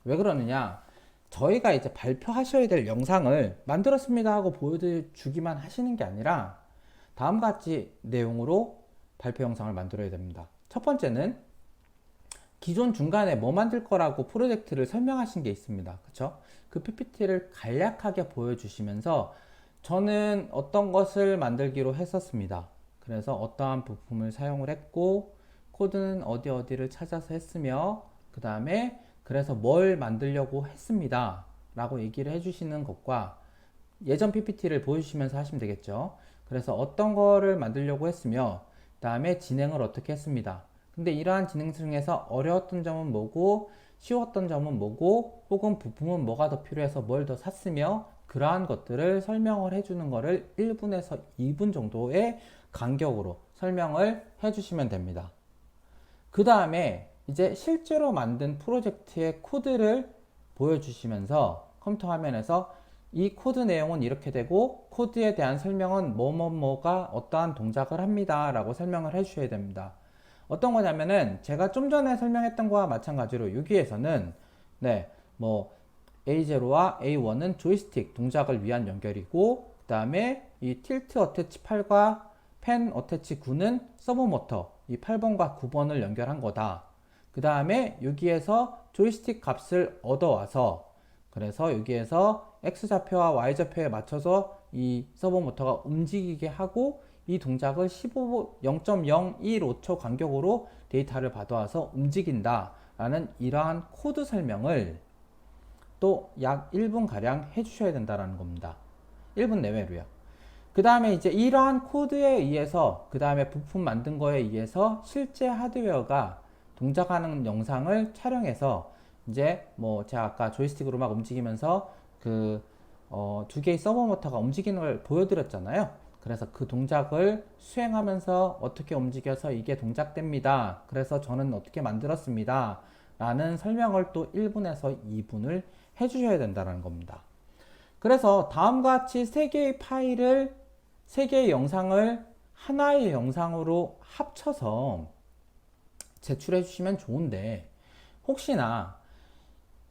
왜 그러느냐? 저희가 이제 발표하셔야 될 영상을 만들었습니다 하고 보여주기만 하시는 게 아니라 다음과 같이 내용으로 발표 영상을 만들어야 됩니다. 첫 번째는 기존 중간에 뭐 만들 거라고 프로젝트를 설명하신 게 있습니다. 그쵸? 그 PPT를 간략하게 보여주시면서 저는 어떤 것을 만들기로 했었습니다. 그래서 어떠한 부품을 사용을 했고 코드는 어디를 찾아서 했으며 그 다음에 그래서 뭘 만들려고 했습니다 라고 얘기를 해주시는 것과 예전 PPT를 보여주시면서 하시면 되겠죠. 그래서 어떤 거를 만들려고 했으며 그 다음에 진행을 어떻게 했습니다. 근데 이러한 진행 중에서 어려웠던 점은 뭐고 쉬웠던 점은 뭐고 혹은 부품은 뭐가 더 필요해서 뭘 더 샀으며 그러한 것들을 설명을 해주는 거를 1분에서 2분 정도의 간격으로 설명을 해주시면 됩니다. 그 다음에 이제 실제로 만든 프로젝트의 코드를 보여주시면서 컴퓨터 화면에서 이 코드 내용은 이렇게 되고 코드에 대한 설명은 뭐가 어떠한 동작을 합니다 라고 설명을 해 주셔야 됩니다. 어떤 거냐면은 제가 좀 전에 설명했던 거와 마찬가지로 여기에서는 네, 뭐 A0와 A1은 조이스틱 동작을 위한 연결이고 그 다음에 이 틸트 어태치 8과 펜 어태치 9는 서브 모터 이 8번과 9번을 연결한 거다. 그 다음에 여기에서 조이스틱 값을 얻어와서 그래서 여기에서 X좌표와 Y좌표에 맞춰서 이 서버 모터가 움직이게 하고 이 동작을 0.015초 간격으로 데이터를 받아와서 움직인다 라는 이러한 코드 설명을 또 약 1분 가량 해주셔야 된다는 겁니다. 1분 내외로요. 그 다음에 이제 이러한 코드에 의해서 그 다음에 부품 만든 거에 의해서 실제 하드웨어가 동작하는 영상을 촬영해서 이제 뭐 제가 아까 조이스틱으로 막 움직이면서 그 두 개의 서버 모터가 움직이는 걸 보여드렸잖아요. 그래서 그 동작을 수행하면서 어떻게 움직여서 이게 동작됩니다. 그래서 저는 어떻게 만들었습니다. 라는 설명을 또 1분에서 2분을 해주셔야 된다는 겁니다. 그래서 다음과 같이 3개의 영상을 하나의 영상으로 합쳐서 제출해 주시면 좋은데 혹시나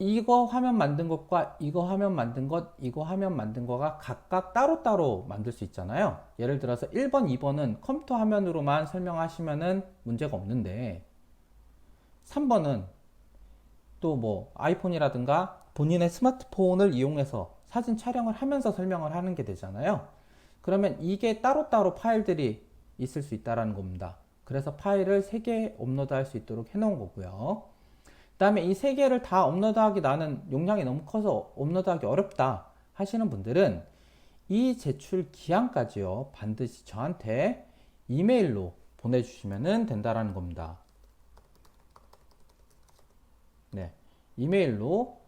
이거 화면 만든 것과 이거 화면 만든 것, 이거 화면 만든 거가 각각 따로따로 만들 수 있잖아요. 예를 들어서 1번, 2번은 컴퓨터 화면으로만 설명하시면은 문제가 없는데 3번은 또 뭐 아이폰이라든가 본인의 스마트폰을 이용해서 사진 촬영을 하면서 설명을 하는 게 되잖아요. 그러면 이게 따로따로 파일들이 있을 수 있다는 겁니다. 그래서 파일을 3개 업로드 할 수 있도록 해 놓은 거고요. 그 다음에 이 3개를 다 업로드하기 나는 용량이 너무 커서 업로드하기 어렵다 하시는 분들은 이 제출 기한까지요 반드시 저한테 이메일로 보내주시면 된다라는 겁니다. 네, 이메일로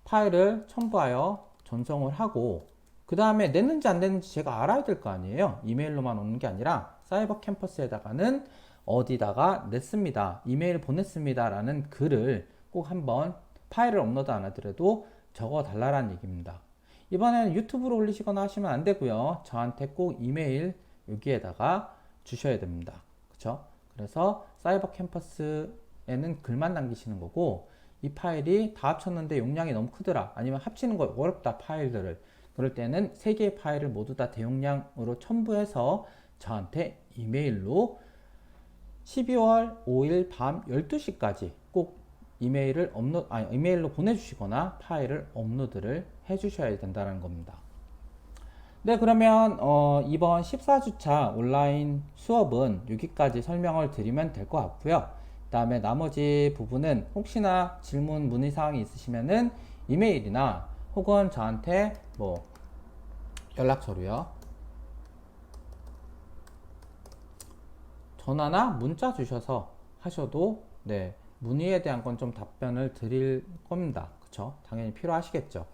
파일을 첨부하여 전송을 하고 그 다음에 냈는지 안 냈는지 제가 알아야 될 거 아니에요. 이메일로만 오는 게 아니라 사이버 캠퍼스에다가는 어디다가 냈습니다. 이메일 보냈습니다. 라는 글을 꼭 한번 파일을 업로드 안 하더라도 적어 달라는 얘기입니다. 이번에는 유튜브로 올리시거나 하시면 안 되고요. 저한테 꼭 이메일 여기에다가 주셔야 됩니다. 그쵸? 그래서 사이버 캠퍼스에는 글만 남기시는 거고, 이 파일이 다 합쳤는데 용량이 너무 크더라, 아니면 합치는 거 어렵다 파일들을, 그럴 때는 3개의 파일을 모두 다 대용량으로 첨부해서 저한테 이메일로 12월 5일 밤 12시까지 꼭 이메일로 보내주시거나 파일을 업로드를 해주셔야 된다는 겁니다. 네, 그러면 이번 14주차 온라인 수업은 여기까지 설명을 드리면 될 것 같고요. 그 다음에 나머지 부분은 혹시나 질문 문의사항이 있으시면은 이메일이나 혹은 저한테 뭐 연락처로요, 전화나 문자 주셔서 하셔도, 네, 문의에 대한 건 좀 답변을 드릴 겁니다. 그쵸? 당연히 필요하시겠죠.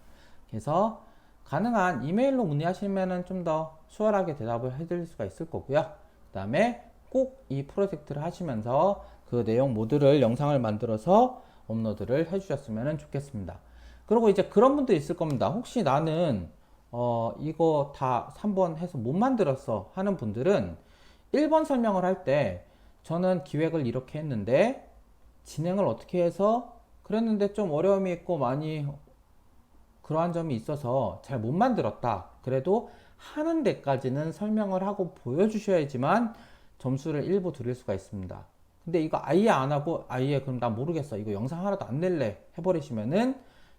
그래서 가능한 이메일로 문의하시면은 좀 더 수월하게 대답을 해드릴 수가 있을 거고요. 그 다음에 꼭 이 프로젝트를 하시면서 그 내용 모두를 영상을 만들어서 업로드를 해주셨으면 좋겠습니다. 그리고 이제 그런 분도 있을 겁니다. 혹시 나는 이거 다 3번 해서 못 만들었어 하는 분들은 1번 설명을 할 때 저는 기획을 이렇게 했는데 진행을 어떻게 해서 그랬는데 좀 어려움이 있고 많이 그러한 점이 있어서 잘 못 만들었다. 그래도 하는 데까지는 설명을 하고 보여주셔야지만 점수를 일부 드릴 수가 있습니다. 근데 이거 아예 안 하고 아예 그럼 나 모르겠어, 이거 영상 하나도 안 낼래 해버리시면은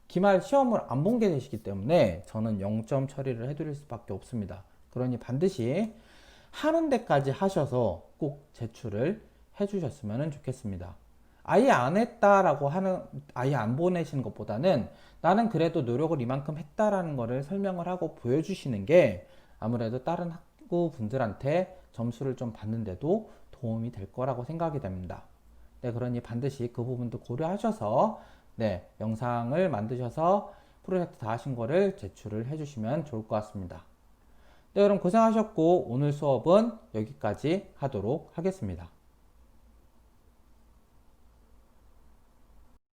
기말 시험을 안 본 게 되시기 때문에 저는 0점 처리를 해드릴 수밖에 없습니다. 그러니 반드시 하는 데까지 하셔서 꼭 제출을 해주셨으면 좋겠습니다. 아예 안 했다라고 아예 안 보내시는 것보다는 나는 그래도 노력을 이만큼 했다라는 거를 설명을 하고 보여주시는 게 아무래도 다른 학우분들한테 점수를 좀 받는데도 도움이 될 거라고 생각이 됩니다. 네, 그러니 반드시 그 부분도 고려하셔서, 네, 영상을 만드셔서 프로젝트 다 하신 거를 제출을 해주시면 좋을 것 같습니다. 네, 그럼 고생하셨고 오늘 수업은 여기까지 하도록 하겠습니다.